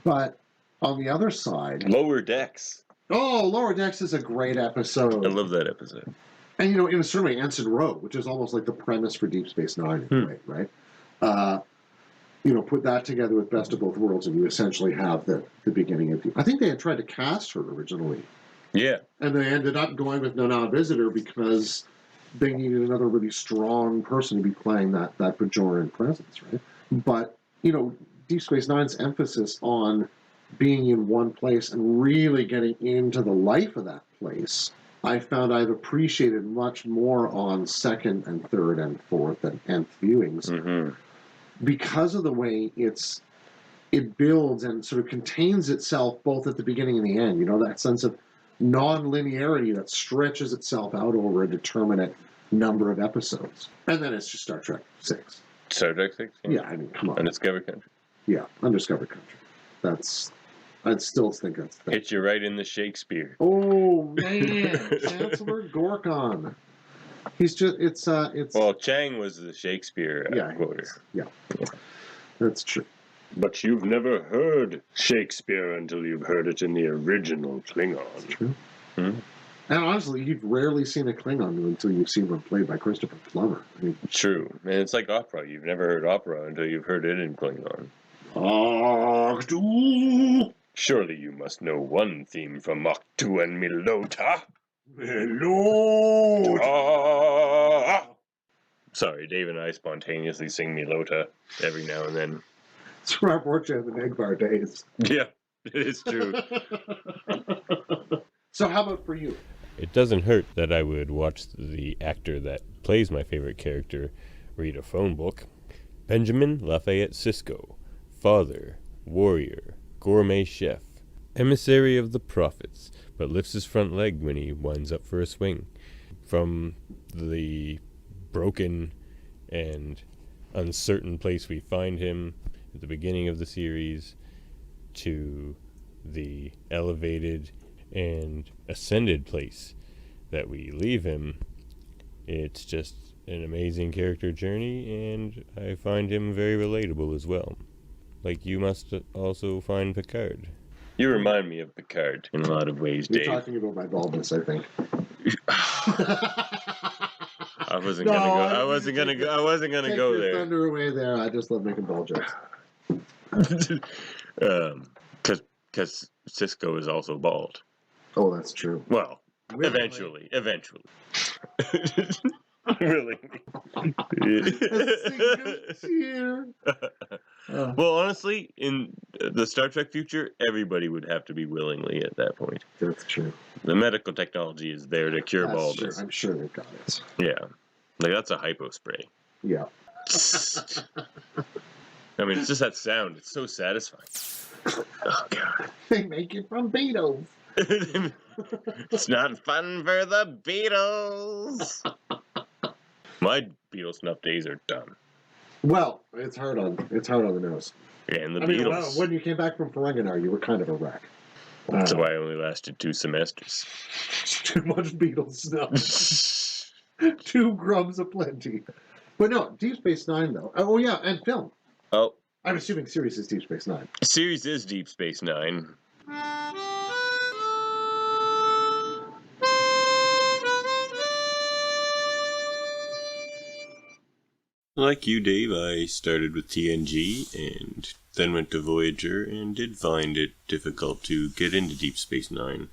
But on the other side,
Lower Decks.
Lower Decks is a great episode.
I love that episode.
And in a certain way, Ensign Row, which is almost like the premise for Deep Space Nine, in a way, right? Put that together with Best of Both Worlds, and you essentially have the beginning of. I think they had tried to cast her originally.
Yeah.
And they ended up going with Nana Visitor because they needed another really strong person to be playing that Bajoran presence, right? But, Deep Space Nine's emphasis on being in one place and really getting into the life of that place, I found I've appreciated much more on second and third and fourth and nth viewings.
Mm-hmm.
Because of the way it builds and sort of contains itself both at the beginning and the end, that sense of non-linearity that stretches itself out over a determinate number of episodes. And then it's just Star Trek 6.
Star Trek 6?
Yeah, I mean, come on.
Undiscovered Country.
Yeah, Undiscovered Country. I'd still think that's...
Hit you right in the Shakespeare.
Oh, man! Chancellor Gorkon. He's just, it's...
Well, Chang was the Shakespeare quoter.
Yeah, that's true.
But you've never heard Shakespeare until you've heard it in the original Klingon.
That's true.
Hmm?
And honestly, you've rarely seen a Klingon until you've seen one played by Christopher Plummer. I mean,
True. And it's like opera. You've never heard opera until you've heard it in Klingon. Surely you must know one theme from Moktu and Milota. Milota! Sorry, Dave and I spontaneously sing Milota every now and then.
it's from our portrait of the Negh'var days.
Yeah, it is true.
So how about for you?
It doesn't hurt that I would watch the actor that plays my favorite character read a phone book. Benjamin Lafayette Sisko, father, warrior, gourmet chef, emissary of the prophets, but lifts his front leg when he winds up for a swing. From the broken and uncertain place we find him at the beginning of the series to the elevated and ascended place that we leave him, it's just an amazing character journey, and I find him very relatable as well. Like you must also find Picard. You remind me of Picard in a lot of ways,
You're
Dave.
talking about my baldness, I think.
I wasn't gonna go
Take your
there.
thunder away there. I just love making ball jokes.
Because Cisco is also bald.
Oh, that's true.
Well,
Willingly.
eventually. Really.
Cheer.
Well, honestly, in the Star Trek future, everybody would have to be willingly at that point.
That's true.
The medical technology is there to cure
That's
baldness.
true. I'm sure they've got it.
Yeah. Like, that's a hypo spray.
Yeah.
I mean, it's just that sound. It's so satisfying. Oh, God.
They make it from Beatles.
It's not fun for the Beatles. My Beatles snuff days are done.
Well, it's hard on the nose.
Yeah, and the
I mean,
Beatles.
when you came back from Ferenginar, you were kind of a wreck.
That's why I only lasted 2 semesters.
Too much Beatles snuff. 2 grubs aplenty. But no, Deep Space Nine though. Oh yeah, and film.
Oh,
I'm assuming series is Deep Space Nine.
series is Deep Space Nine. Like you, Dave, I started with TNG and then went to Voyager and did find it difficult to get into Deep Space Nine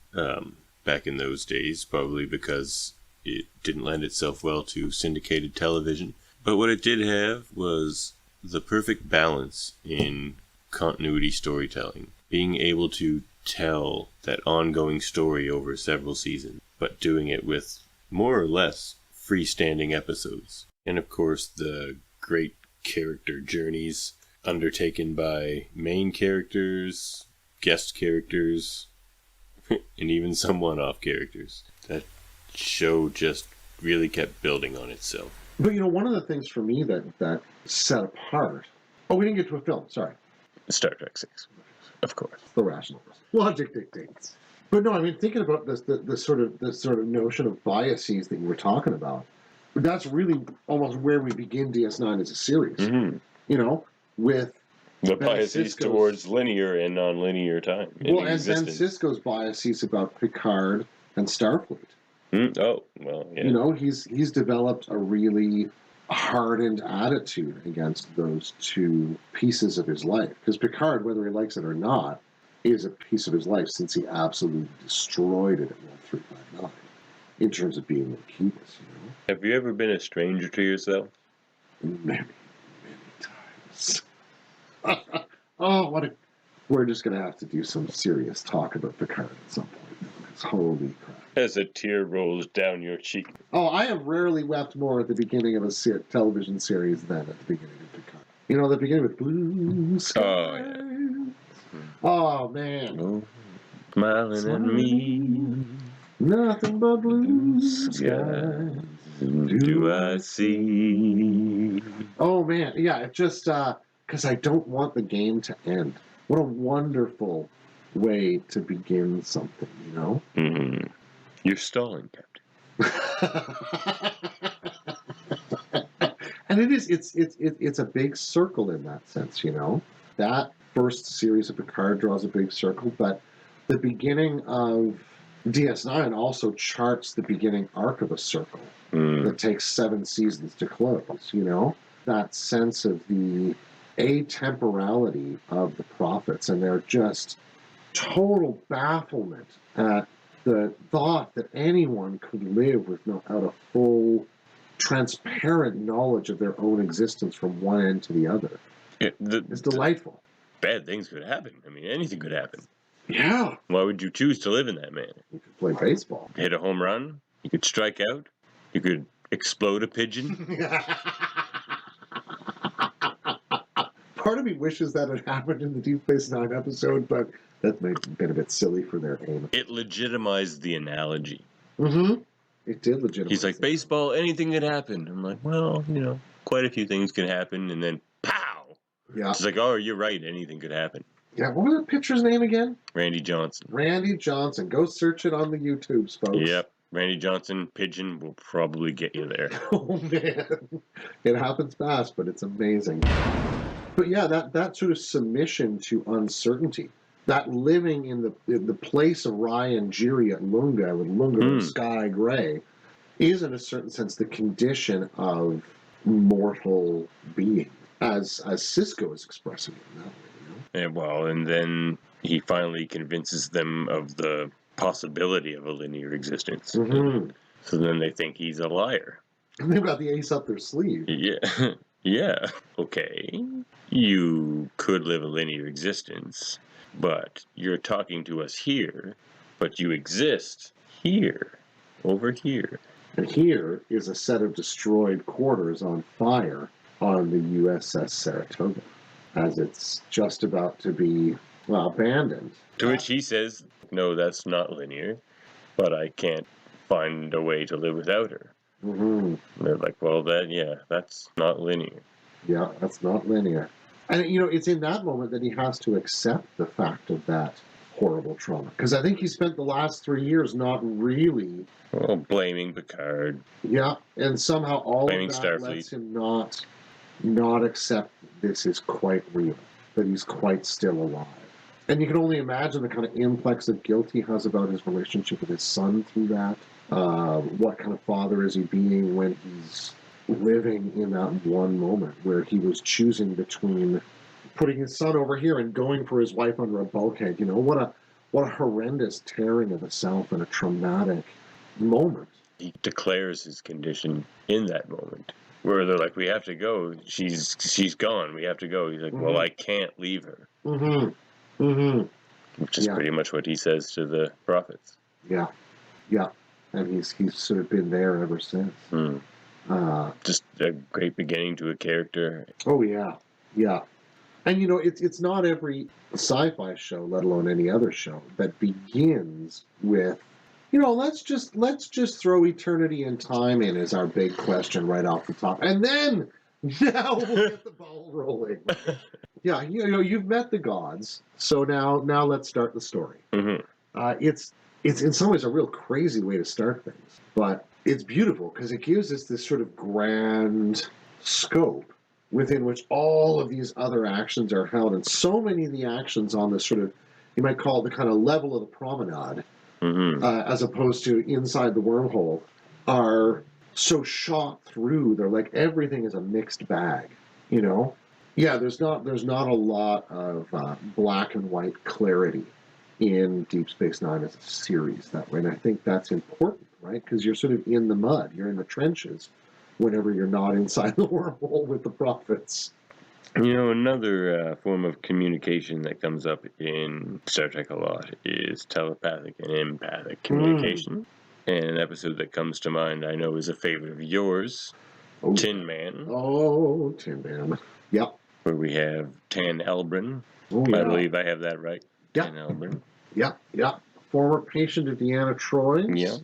back in those days, probably because it didn't lend itself well to syndicated television. But what it did have was the perfect balance in continuity storytelling, being able to tell that ongoing story over several seasons, but doing it with more or less freestanding episodes. And of course, the great character journeys undertaken by main characters, guest characters, and even some one-off characters. That show just really kept building on itself.
But one of the things for me that set apart Oh, we didn't get to a film. Sorry.
Star Trek 6, of course.
The rational logic dictates. But no, I mean, thinking about the sort of notion of biases that you were talking about, that's really almost where we begin DS9 as a series.
Mm-hmm.
You know, with
The
Ben
biases
Sisko's-
towards linear and non-linear time.
well, and
existence.
Sisko's biases about Picard and Starfleet.
Oh, well, yeah.
You know, he's developed a really hardened attitude against those two pieces of his life. Because Picard, whether he likes it or not, is a piece of his life since he absolutely destroyed it at 1359 in terms of being Locutors, you know?
Have you ever been a stranger to yourself?
Many times. We're just going to have to do some serious talk about Picard at some point. Because holy crap.
As a tear rolls down your cheek.
Oh, I have rarely wept more at the beginning of a television series than at the beginning of Picard. You know, the beginning with Blue Skies.
Oh, yeah.
Oh, man.
Oh, smiling at me.
Nothing but blue skies.
Do I see?
Oh, man. Yeah, it just, because I don't want the game to end. What a wonderful way to begin something, you know?
Mm-hmm. You're stalling, Captain.
And it's a big circle in that sense, you know? That first series of Picard draws a big circle, but the beginning of DS9 also charts the beginning arc of a circle that takes 7 seasons to close, you know? That sense of the atemporality of the prophets and their just total bafflement at the thought that anyone could live without a full, transparent knowledge of their own existence from one end to the other. It's delightful.
Bad things could happen. I mean, anything could happen.
Yeah.
Why would you choose to live in that manner?
You could play baseball.
Hit a home run. You could strike out. You could explode a pigeon.
Part of me wishes that had happened in the Deep Space Nine episode, but that might have been a bit silly for their aim.
It legitimized the analogy.
Mm-hmm. It did legitimize.
He's like,
it.
baseball, anything could happen. I'm like, well, you know, quite a few things could happen, and then pow!
Yeah.
She's like, oh, you're right, anything could happen.
Yeah, what was that pitcher's name again?
Randy Johnson.
Randy Johnson. Go search it on the YouTubes, folks.
Yep. Randy Johnson, pigeon will probably get you there.
Oh, man. It happens fast, but it's amazing. But yeah, that sort of submission to uncertainty, that living in the place of Ryan Jiri at Lunga, with Lunga and Sky Gray, is in a certain sense the condition of mortal being, as Sisko is expressing it in that way. You know?
And well, and then he finally convinces them of the possibility of a linear existence.
Mm-hmm.
So then they think he's a liar.
And they've got the ace up their sleeve.
Yeah. Yeah. Okay. You could live a linear existence, but you're talking to us here, but you exist here, over here.
And here is a set of destroyed quarters on fire on the USS Saratoga, as it's just about to be, well, abandoned.
To which he says, no, that's not linear, but I can't find a way to live without her.
Mm-hmm.
And they're like, well, that's not linear.
Yeah, that's not linear. And, you know, it's in that moment that he has to accept the fact of that horrible trauma. Because I think he spent the last 3 years not really...
Well, blaming Picard.
Yeah, and somehow all
Blaming
of that
Starfleet.
lets him not accept this is quite real, that he's quite still alive. And you can only imagine the kind of influx of guilt he has about his relationship with his son through that. What kind of father is he being when he's living in that one moment where he was choosing between putting his son over here and going for his wife under a bulkhead? You know, what a horrendous tearing of the self and a traumatic moment.
He declares his condition in that moment. Where they're like, we have to go. She's gone. We have to go. He's like, well, I can't leave her.
Mm-hmm. Mm-hmm.
Which is pretty much what he says to the prophets.
Yeah. Yeah. And he's sort of been there ever since.
Just a great beginning to a character.
Oh, yeah. Yeah. And, you know, it's not every sci-fi show, let alone any other show, that begins with, you know, let's just throw eternity and time in as our big question right off the top. And then Now we'll get the ball rolling. Yeah, you've met the gods, so now let's start the story.
Mm-hmm.
It's in some ways a real crazy way to start things, but it's beautiful because it gives us this sort of grand scope within which all of these other actions are held, and so many of the actions on this sort of, you might call it the kind of level of the promenade, as opposed to inside the wormhole, are so shot through. They're like everything is a mixed bag, you know. Yeah, there's not a lot of black and white clarity in Deep Space Nine as a series that way, and I think that's important, right? Because you're sort of in the mud, you're in the trenches, whenever you're not inside the wormhole with the prophets.
Another form of communication that comes up in Star Trek a lot is telepathic and empathic communication. And an episode that comes to mind, I know, is a favorite of yours, Tin Man.
Oh, Tin Man. Yep.
Where we have Tan Elbrin.
Oh, yeah.
I believe I have that right.
Yep.
Tan Elbrin.
Yep. Former patient of Deanna Troy's.
Yeah.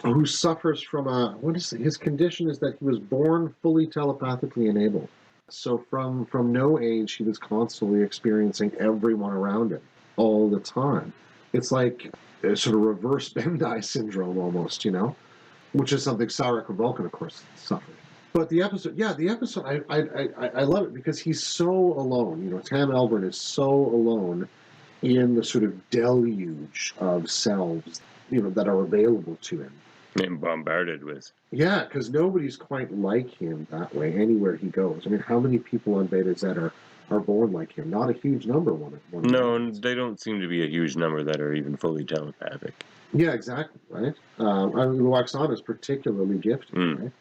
Who suffers from his condition is that he was born fully telepathically enabled. So from no age, he was constantly experiencing everyone around him all the time. It's like a sort of reverse Bendai syndrome almost, which is something Sarek and Vulcan, of course, suffered. But the episode, I love it because he's so alone. Tam Elbrin is so alone in the sort of deluge of selves, that are available to him.
And bombarded with.
Yeah, because nobody's quite like him that way anywhere he goes. I mean, how many people on Beta Z are born like him? Not a huge number.
No, they don't seem to be a huge number that are even fully telepathic.
Yeah, exactly, right? Waxana is particularly gifted, right?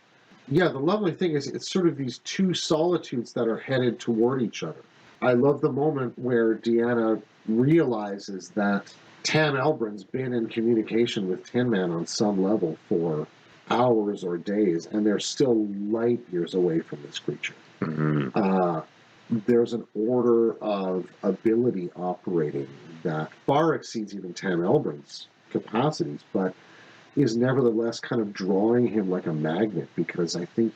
Yeah, the lovely thing is it's sort of these two solitudes that are headed toward each other. I love the moment where Deanna realizes that Tam Elbrin's been in communication with Tin Man on some level for hours or days, and they're still light years away from this creature. There's an order of ability operating that far exceeds even Tam Elbrin's capacities, but is nevertheless kind of drawing him like a magnet, because I think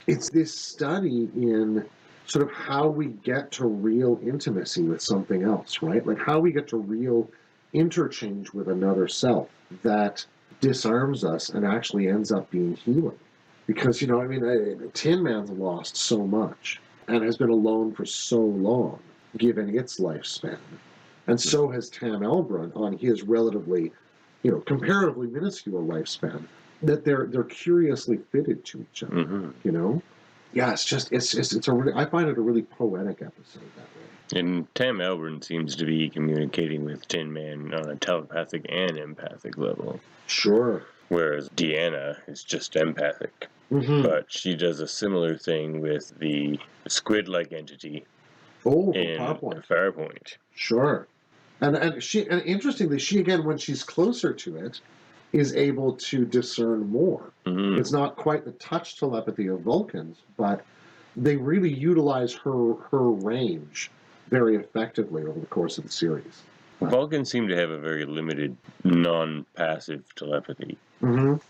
it's this study in sort of how we get to real intimacy with something else, right? Like how we get to real interchange with another self that disarms us and actually ends up being healing. Because, Tin Man's lost so much and has been alone for so long, given its lifespan. And so has Tam Elbrin on his relatively, comparatively minuscule lifespan, that they're curiously fitted to each other, Yeah, I find it a really poetic episode that way.
And Tam Elbrin seems to be communicating with Tin Man on a telepathic and empathic level.
Sure.
Whereas Deanna is just empathic. But she does a similar thing with the squid-like entity in Farpoint.
Sure. And interestingly, she, again, when she's closer to it, is able to discern more. It's not quite the touch telepathy of Vulcans, but they really utilize her range very effectively over the course of the series.
Vulcans seem to have a very limited, non-passive telepathy.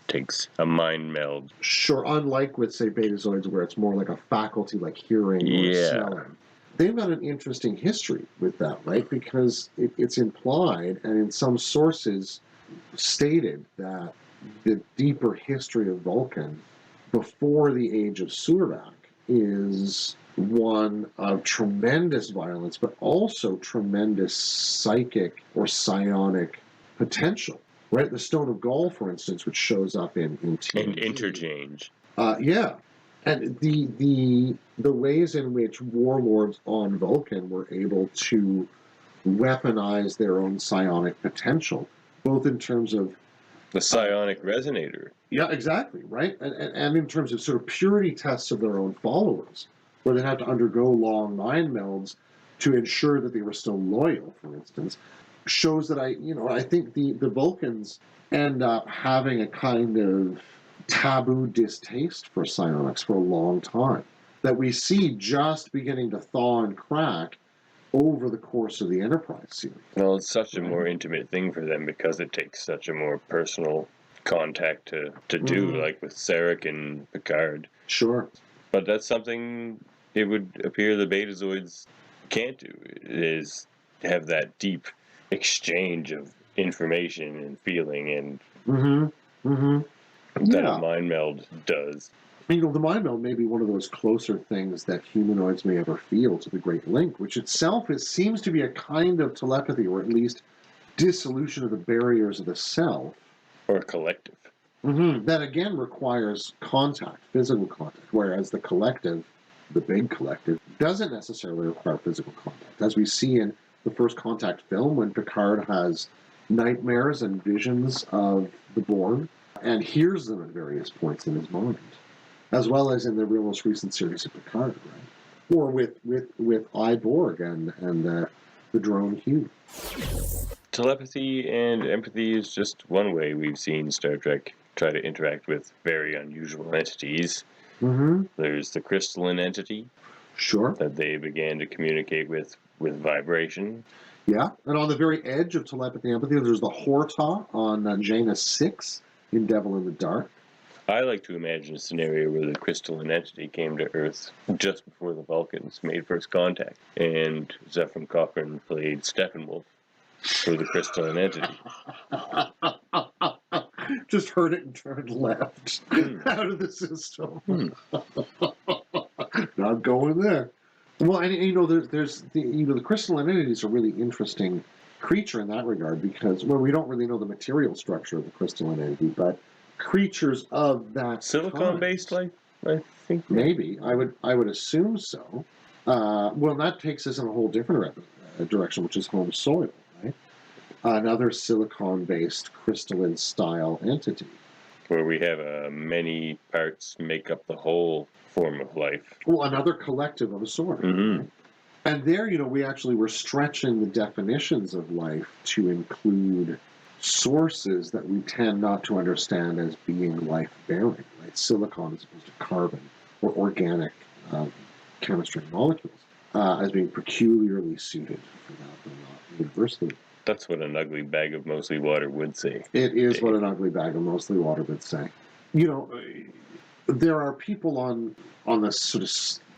Takes a mind meld.
Sure, unlike with, say, Betazoids, where it's more like a faculty, like hearing or smelling. They've got an interesting history with that, right? Because it's implied, and in some sources stated, that the deeper history of Vulcan before the age of Surrak is one of tremendous violence, but also tremendous psychic or psionic potential. Right, the Stone of Gaul, for instance, which shows up in TNG.
And interchange.
Yeah, and the ways in which warlords on Vulcan were able to weaponize their own psionic potential, both in terms of
the psionic resonator.
Yeah, exactly, right, and in terms of sort of purity tests of their own followers, where they had to undergo long mind melds to ensure that they were still loyal, for instance. Shows that I think the Vulcans end up having a kind of taboo distaste for psionics for a long time that we see just beginning to thaw and crack over the course of the Enterprise series.
Well, it's such a more intimate thing for them because it takes such a more personal contact to do, like with Sarek and Picard.
Sure.
But that's something it would appear the Betazoids can't do, is have that deep exchange of information and feeling and that a mind meld does.
You know, the mind meld may be one of those closer things that humanoids may ever feel to the Great Link, which itself seems to be a kind of telepathy, or at least dissolution of the barriers of the self.
Or collective.
That again requires contact, physical contact, whereas the collective, the big collective, doesn't necessarily require physical contact. As we see in the First Contact film, when Picard has nightmares and visions of the Borg, and hears them at various points in his mind, as well as in the most recent series of Picard, right? Or with Iborg and the drone Hugh.
Telepathy and empathy is just one way we've seen Star Trek try to interact with very unusual entities. There's the crystalline entity.
Sure.
That they began to communicate with vibration.
Yeah, and on the very edge of telepathy and empathy, there's the Horta on Janus 6 in Devil in the Dark.
I like to imagine a scenario where the crystalline entity came to Earth just before the Vulcans made first contact, and Zephyr Cochrane played Steppenwolf for the crystalline entity.
Just heard it and turned left out of the system. Not going there. Well, and you know, there's the crystalline entity is a really interesting creature in that regard, because we don't really know the material structure of the crystalline entity, but creatures of that
silicon-based life, I think.
Maybe I would assume so. Well, that takes us in a whole different direction, which is home soil, right? Another silicon-based crystalline-style entity,
where we have many parts make up the whole form of life.
Well, another collective of a sort. Right? And there, you know, we actually were stretching the definitions of life to include sources that we tend not to understand as being life-bearing, right? Silicon as opposed to carbon, or organic chemistry molecules, as being peculiarly suited for that, but not universally.
That's what an ugly bag of mostly water would say.
It is what an ugly bag of mostly water would say. You know, there are people on this sort of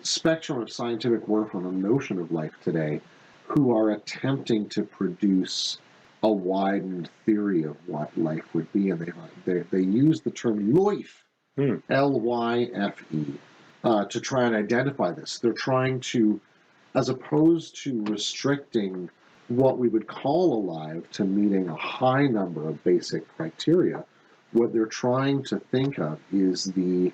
spectrum of scientific work on the notion of life today who are attempting to produce a widened theory of what life would be, and they use the term life, L-Y-F-E, to try and identify this. They're trying to, as opposed to restricting what we would call alive to meeting a high number of basic criteria, what they're trying to think of is the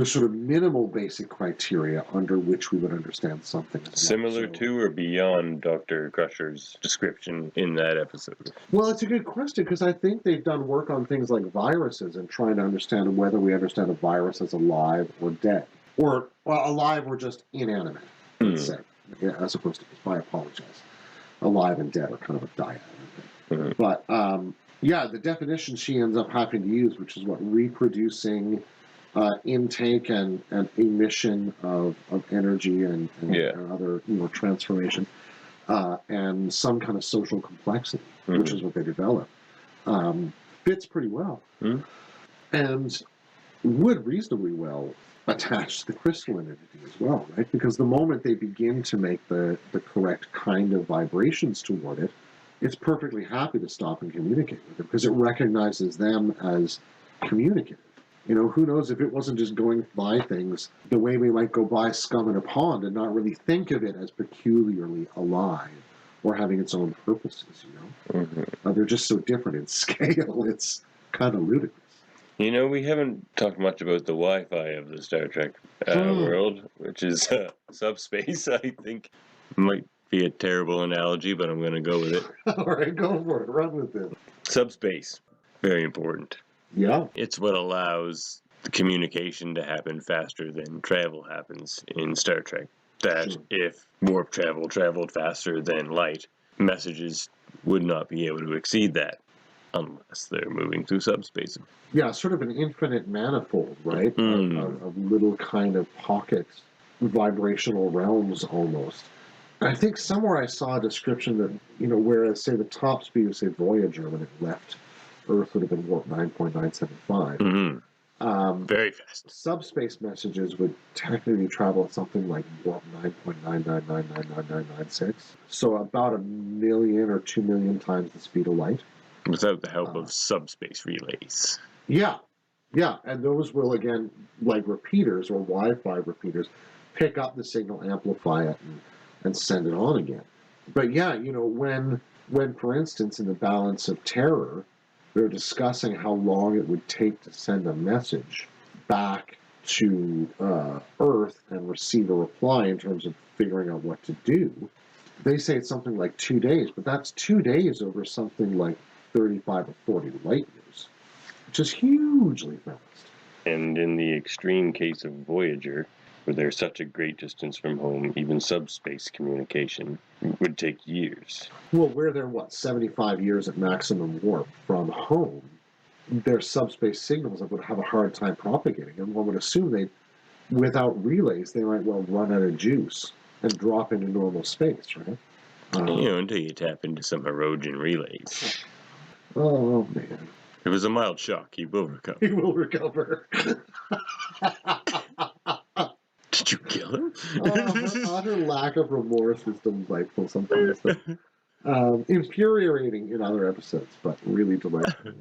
sort of minimal basic criteria under which we would understand something.
Similar to or beyond Dr. Crusher's description in that episode?
Well, it's a good question, because I think they've done work on things like viruses and trying to understand whether we understand a virus as alive or dead. Or alive or just inanimate, let's say. Yeah, as opposed to, I apologize. Alive and dead are kind of a dyad. But, yeah, the definition she ends up having to use, which is what reproducing intake and emission of energy and other, you know, transformation, and some kind of social complexity, which is what they develop, fits pretty well, and would reasonably well attach to the crystalline entity as well, right? Because the moment they begin to make the correct kind of vibrations toward it, it's perfectly happy to stop and communicate with them, because it recognizes them as communicative. You know, who knows if it wasn't just going by things the way we might go by scum in a pond and not really think of it as peculiarly alive or having its own purposes, you know? They're just so different in scale, it's kind of ludicrous.
You know, we haven't talked much about the Wi-Fi of the Star Trek world, which is subspace, I think. Might be a terrible analogy, but I'm going to go with it.
All right, go for it. Run with it.
Subspace. Very important.
Yeah.
It's what allows the communication to happen faster than travel happens in Star Trek. That if warp travel traveled faster than light, messages would not be able to exceed that unless they're moving through subspace.
Yeah, sort of an infinite manifold, right? Of little kind of pocket vibrational realms almost. I think somewhere I saw a description that, you know, whereas, say, the top speed of, say, Voyager when it left Earth would have been warp 9.975.
Very fast.
Subspace messages would technically travel at something like warp 9.999999996. So about 1 million or 2 million times the speed of light.
Without the help of subspace relays.
Yeah. Yeah. And those will, again, like repeaters or Wi-Fi repeaters, pick up the signal, amplify it, and send it on again. But yeah, when for instance, in the Balance of Terror, they're discussing how long it would take to send a message back to Earth and receive a reply in terms of figuring out what to do. They say it's something like 2 days, but that's 2 days over something like 35 or 40 light years, which is hugely fast.
And in the extreme case of Voyager, where they're such a great distance from home, even subspace communication would take years.
Well, where they're, 75 years at maximum warp from home, their subspace signals would have a hard time propagating. And one would assume without relays, they might well run out of juice and drop into normal space, right?
Until you tap into some erosion relays.
Oh, man.
It was a mild shock. He will recover.
He will recover.
Did you kill him?
Her utter lack of remorse is delightful sometimes. Infuriating in other episodes, but really delightful.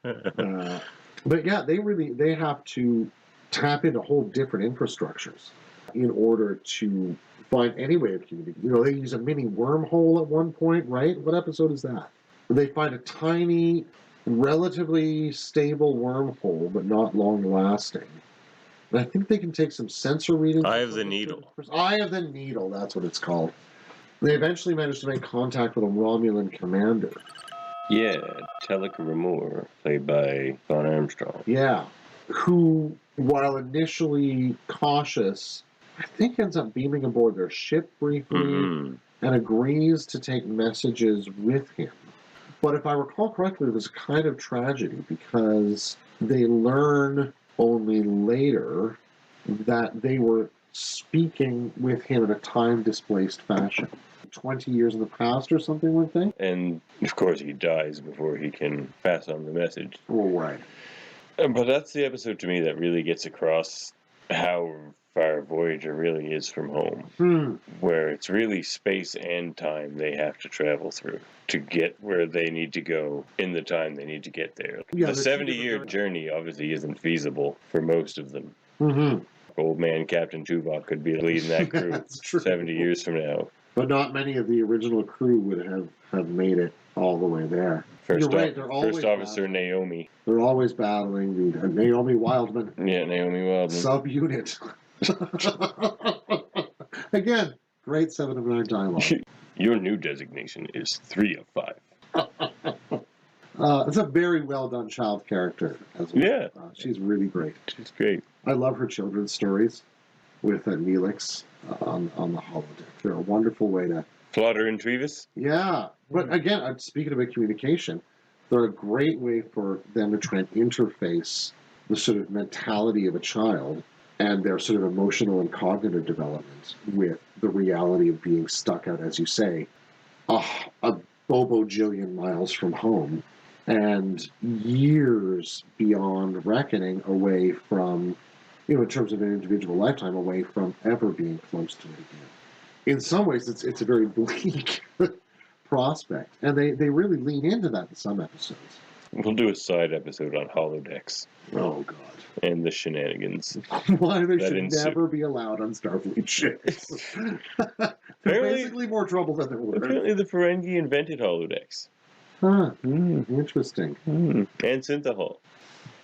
But yeah, they have to tap into whole different infrastructures in order to find any way of communicating. They use a mini wormhole at one point, right? What episode is that? They find a tiny, relatively stable wormhole, but not long-lasting. And I think they can take some sensor readings.
Eye of the Needle.
Eye of the Needle, that's what it's called. They eventually managed to make contact with a Romulan commander.
Yeah, Tellar, played by Von Armstrong.
Yeah, who, while initially cautious, I think ends up beaming aboard their ship briefly and agrees to take messages with him. But if I recall correctly, it was a kind of tragedy because they learn only later that they were speaking with him in a time-displaced fashion. 20 years in the past or something, weren't they?
And, of course, he dies before he can pass on the message.
Oh, right.
But that's the episode to me that really gets across how far Voyager really is from home. Where it's really space and time they have to travel through to get where they need to go in the time they need to get there.
Yeah,
the 70-year journey obviously isn't feasible for most of them. Old man Captain Tuvok could be leading that crew
That's true.
70 years from now.
But not many of the original crew would have made it all the way there.
First
First
Officer Naomi.
They're always battling the Naomi Wildman.
Yeah, Naomi Wildman.
Subunit. Again, great 7 of 9 dialogue.
Your new designation is 3 of 5.
It's a very well done child character as well.
Yeah.
She's really great.
She's great.
I love her children's stories with Neelix on the holodeck. They're a wonderful way to...
Plotter and Trevis?
Yeah. But again, speaking about communication, they're a great way for them to try and interface the sort of mentality of a child and their sort of emotional and cognitive development with the reality of being stuck out, as you say, a bobo-jillion miles from home and years beyond reckoning away from, in terms of an individual lifetime, away from ever being close to it again. In some ways, it's a very bleak prospect, and they really lean into that in some episodes.
We'll do a side episode on holodecks.
Oh, God.
And the shenanigans.
Why they should never be allowed on Starfleet ships. They're basically more trouble than they're worth.
Apparently the Ferengi invented holodecks.
Huh. Interesting.
And Synthahol.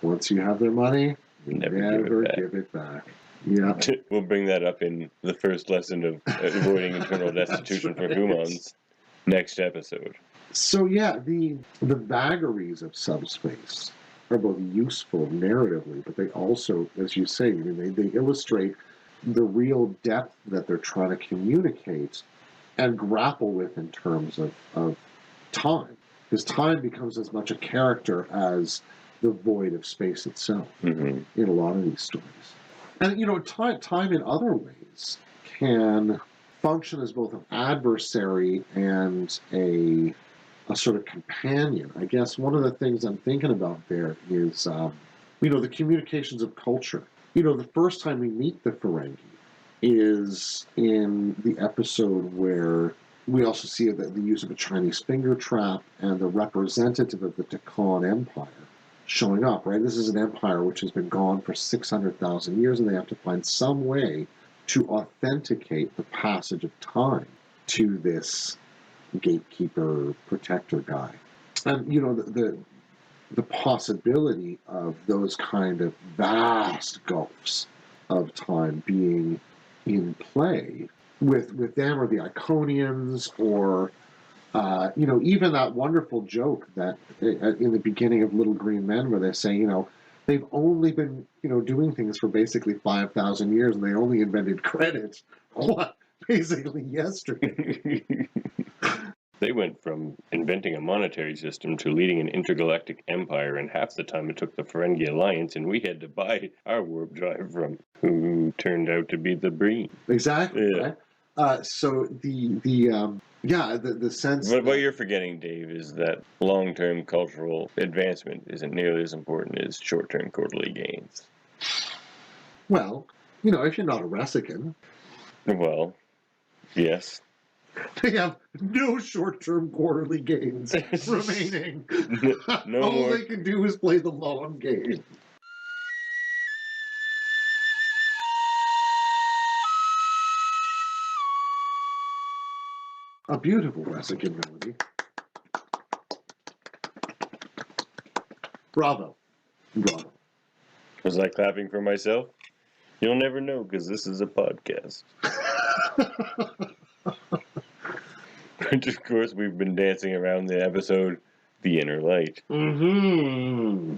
Once you have their money, you
never
give it back. Yeah.
We'll bring that up in the first lesson of avoiding internal destitution for humans next episode.
So yeah, the vagaries of subspace are both useful narratively, but they also, as you say, they illustrate the real depth that they're trying to communicate and grapple with in terms of time. Because time becomes as much a character as the void of space itself in a lot of these stories. And, time in other ways can function as both an adversary and a sort of companion. I guess one of the things I'm thinking about there is the communications of culture. The first time we meet the Ferengi is in the episode where we also see the use of a Chinese finger trap and the representative of the Takan Empire showing up, right? This is an empire which has been gone for 600,000 years, and they have to find some way to authenticate the passage of time to this gatekeeper protector guy. And, the possibility of those kind of vast gulfs of time being in play with them or the Iconians or, even that wonderful joke that in the beginning of Little Green Men where they say, they've only been, doing things for basically 5,000 years and they only invented credit, basically yesterday.
They went from inventing a monetary system to leading an intergalactic empire in half the time it took the Ferengi Alliance, and we had to buy our warp drive from who turned out to be the Breen.
Exactly.
Yeah.
Right? So the sense.
What you're forgetting, Dave, is that long-term cultural advancement isn't nearly as important as short-term quarterly gains.
Well, if you're not a Ressican.
Well, yes.
They have no short-term quarterly gains remaining.
No
All
more.
they can do is play the long game. A beautiful Ressican melody. Bravo. Bravo.
Was I clapping for myself? You'll never know because this is a podcast. And of course, we've been dancing around the episode, The Inner Light.
Mm-hmm.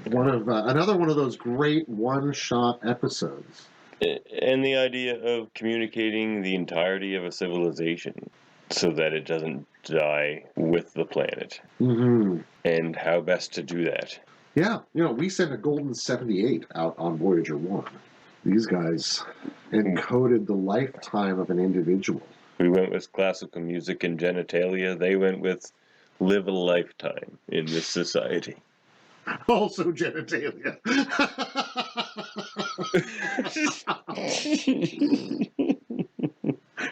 Another one of those great one-shot episodes.
And the idea of communicating the entirety of a civilization so that it doesn't die with the planet.
Mm-hmm.
And how best to do that.
Yeah, we sent a Golden 78 out on Voyager 1. These guys encoded the lifetime of an individual.
We went with classical music and genitalia. They went with live a lifetime in this society.
Also genitalia.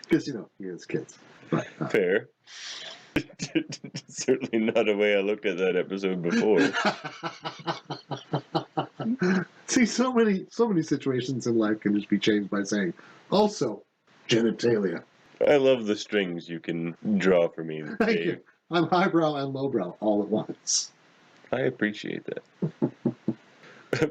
Because, he has kids. But,
Fair. Certainly not a way I looked at that episode before.
See, so many situations in life can just be changed by saying, also, genitalia.
I love the strings you can draw for me.
Thank you. I'm highbrow and lowbrow all at once.
I appreciate that.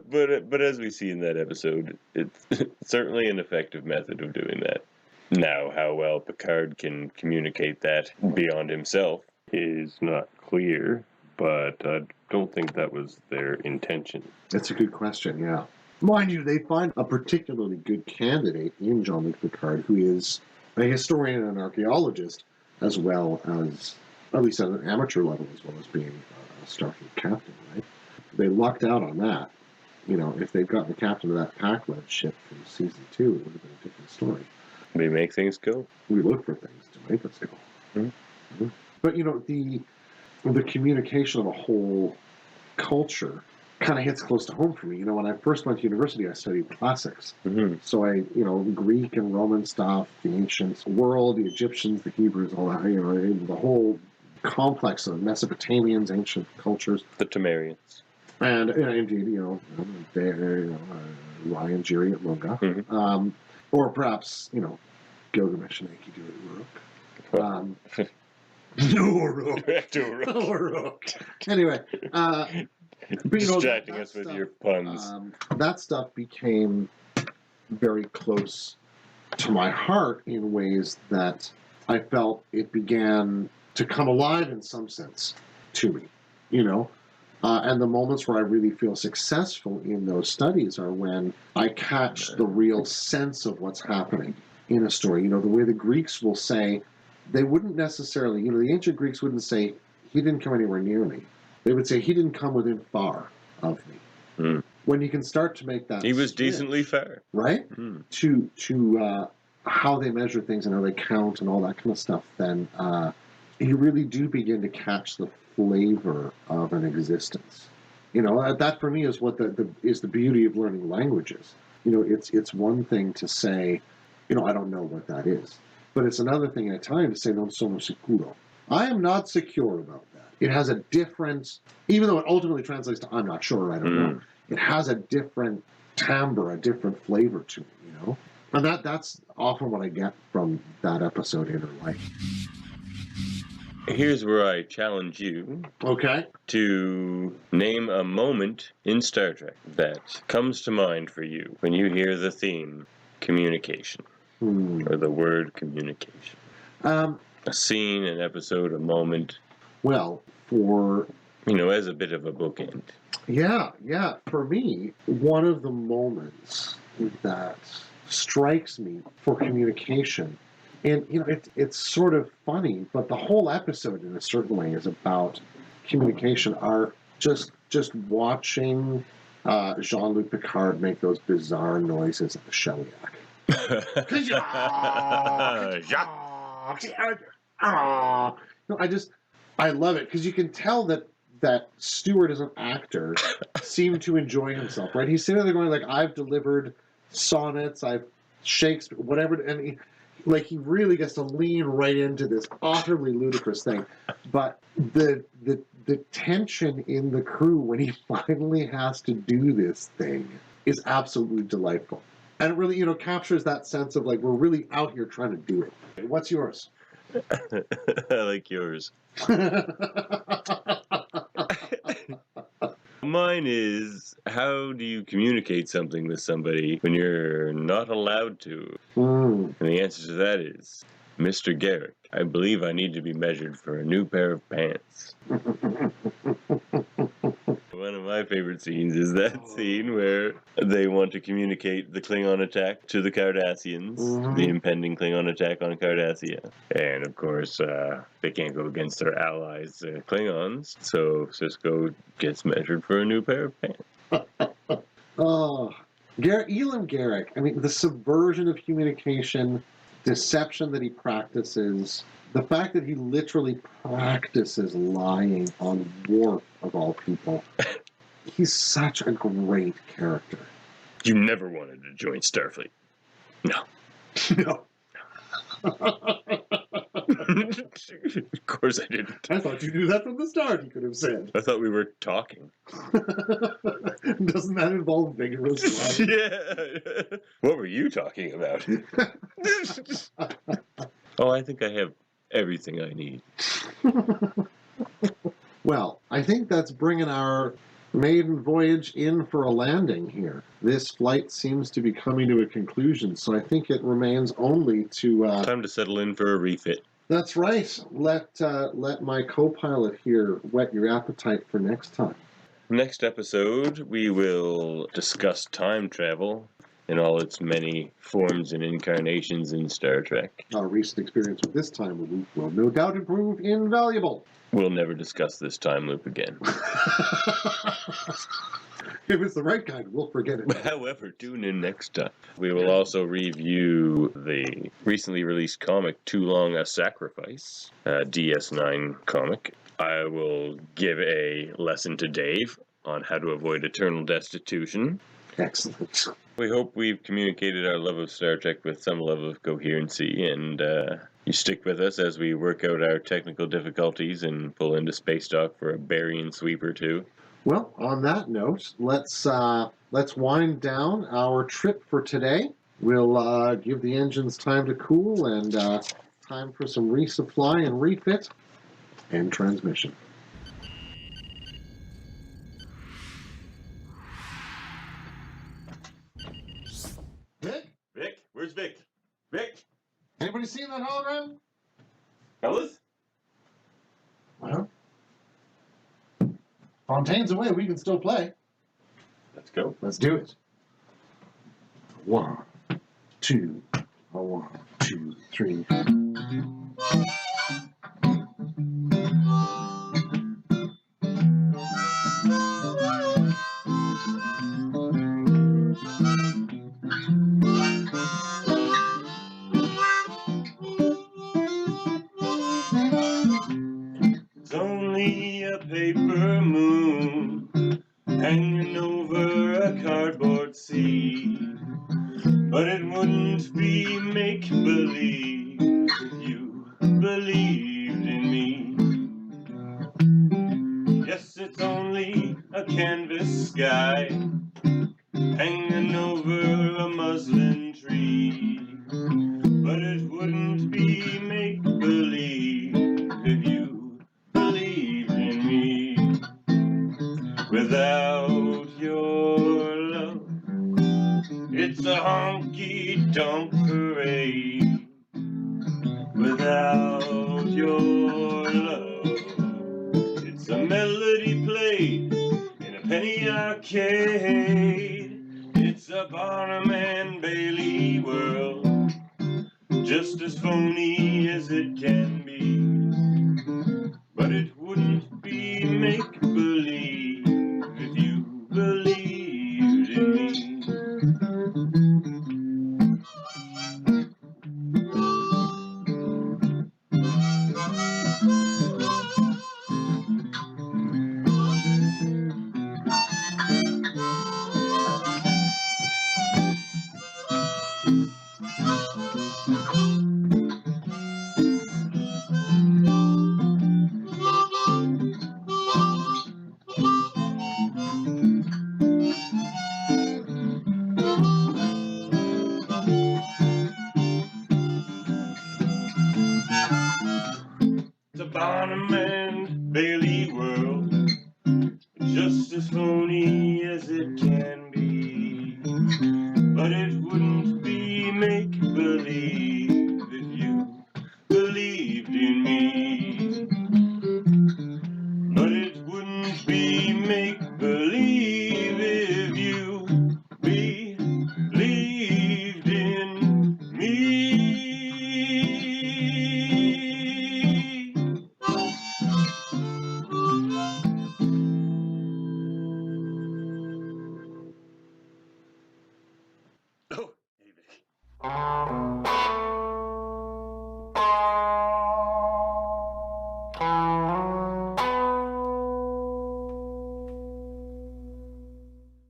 But as we see in that episode, it's certainly an effective method of doing that. Now, how well Picard can communicate that beyond himself is not clear, but I don't think that was their intention.
That's a good question, yeah. Mind you, they find a particularly good candidate in Jean-Luc Picard, who is a historian and an archaeologist, as well as, at least at an amateur level, as well as being a Starfleet captain, right? They lucked out on that. If they'd gotten the captain of that Pac-led ship from season 2, it would have been a different story.
They make things go.
We look for things to make us go.
Mm-hmm.
But, the communication of a whole culture kind of hits close to home for me. When I first went to university, I studied classics.
Mm-hmm.
So I, Greek and Roman stuff, the ancient world, the Egyptians, the Hebrews, all that, the whole complex of Mesopotamians, ancient cultures.
The Temerians.
And indeed, Ryan, Jiri, at Lunga.
Mm-hmm.
Or perhaps, Gilgamesh and Enkidu at Uruk. Uruk. Anyway, but,
distracting us with
stuff,
your puns.
That stuff became very close to my heart in ways that I felt it began to come alive in some sense to me, and the moments where I really feel successful in those studies are when I catch the real sense of what's happening in a story. The way the Greeks will say, they wouldn't necessarily, the ancient Greeks wouldn't say, he didn't come anywhere near me. They would say, he didn't come within far of me.
Mm.
When you can start to make that
He was
switch,
decently fair.
right?
Mm.
To how they measure things and how they count and all that kind of stuff, then you really do begin to catch the flavor of an existence. You know, that for me is what is the beauty of learning languages. You know, it's one thing to say, you know, I don't know what that is, but it's another thing in Italian to say non sono sicuro. I am not secure about that. It has a different, even though it ultimately translates to I'm not sure, I don't know. It has a different timbre, a different flavor to it, you know. And that's often what I get from that episode in her life.
Here's where I challenge you
Okay.
to name a moment in Star Trek that comes to mind for you when you hear the theme communication or the word communication. A scene, an episode, a moment.
Well, for...
You know, as a bit of a bookend.
Yeah. For me, one of the moments that strikes me for communication, and you know, it's sort of funny, but the whole episode, in a certain way, is about communication. Are just watching Jean-Luc Picard make those bizarre noises at the Shellyak. No, I love it because you can tell that Stewart, as an actor, seemed to enjoy himself. Right? He's sitting there going like, "I've delivered sonnets, I've Shakespeare, whatever," and he really gets to lean right into this utterly ludicrous thing. But the tension in the crew when he finally has to do this thing is absolutely delightful. And it really, you know, captures that sense of like, we're really out here trying to do it. What's yours?
I like yours. Mine is, how do you communicate something with somebody when you're not allowed to? And the answer to that is, Mr. Garrick, I believe I need to be measured for a new pair of pants. One of my favorite scenes is that scene where they want to communicate the Klingon attack to the Cardassians, the impending Klingon attack on Cardassia. And of course, they can't go against their allies, the Klingons, so Sisko gets measured for a new pair of pants.
Elam Garrick, I mean, the subversion of communication, deception that he practices, the fact that he literally practices lying on Worf, of all people. He's such a great character.
You never wanted to join Starfleet. No.
No.
Of course I didn't.
I thought you knew that from the start, he could have said.
I thought we were talking.
Doesn't that involve vigorous lying?
Yeah. What were you talking about? Oh, I think I have everything I need.
Well, I think that's bringing our maiden voyage in for a landing here. This flight seems to be coming to a conclusion, so I think it remains only to...
Time to settle in for a refit.
That's right. Let my co-pilot here whet your appetite for next time.
Next episode, we will discuss time travel in all its many forms and incarnations in Star Trek.
Our recent experience with this time loop will no doubt prove invaluable.
We'll never discuss this time loop again.
If it's the right kind, we'll forget it.
However, tune in next time. We will also review the recently released comic, Too Long a Sacrifice, DS9 comic. I will give a lesson to Dave on how to avoid eternal destitution.
Excellent.
We hope we've communicated our love of Star Trek with some level of coherency, and you stick with us as we work out our technical difficulties and pull into Space Dock for a Barian sweep or two.
Well, on that note, let's wind down our trip for today. We'll give the engines time to cool and time for some resupply and refit and transmission.
Vic? Where's Vic? Vic?
Anybody seen that hologram?
Fellas?
Well, Fontaine's away. We can still play.
Let's go.
Let's do it. 1, 2, 1, 2, 3.
It's only a paper moon hanging over a cardboard sea. But it wouldn't be make-believe if you believed in me. Yes, it's only a canvas sky hanging over a muslin tree. But it wouldn't be make-believe if you believed in me. Without your love, it's a honky-tonk parade. Without your love, it's a melody played in a penny arcade. It's a Barnum and Bailey world, just as phony as it can be. But it wouldn't be make-believe if you believed in me. It's a Barnum and Bailey world,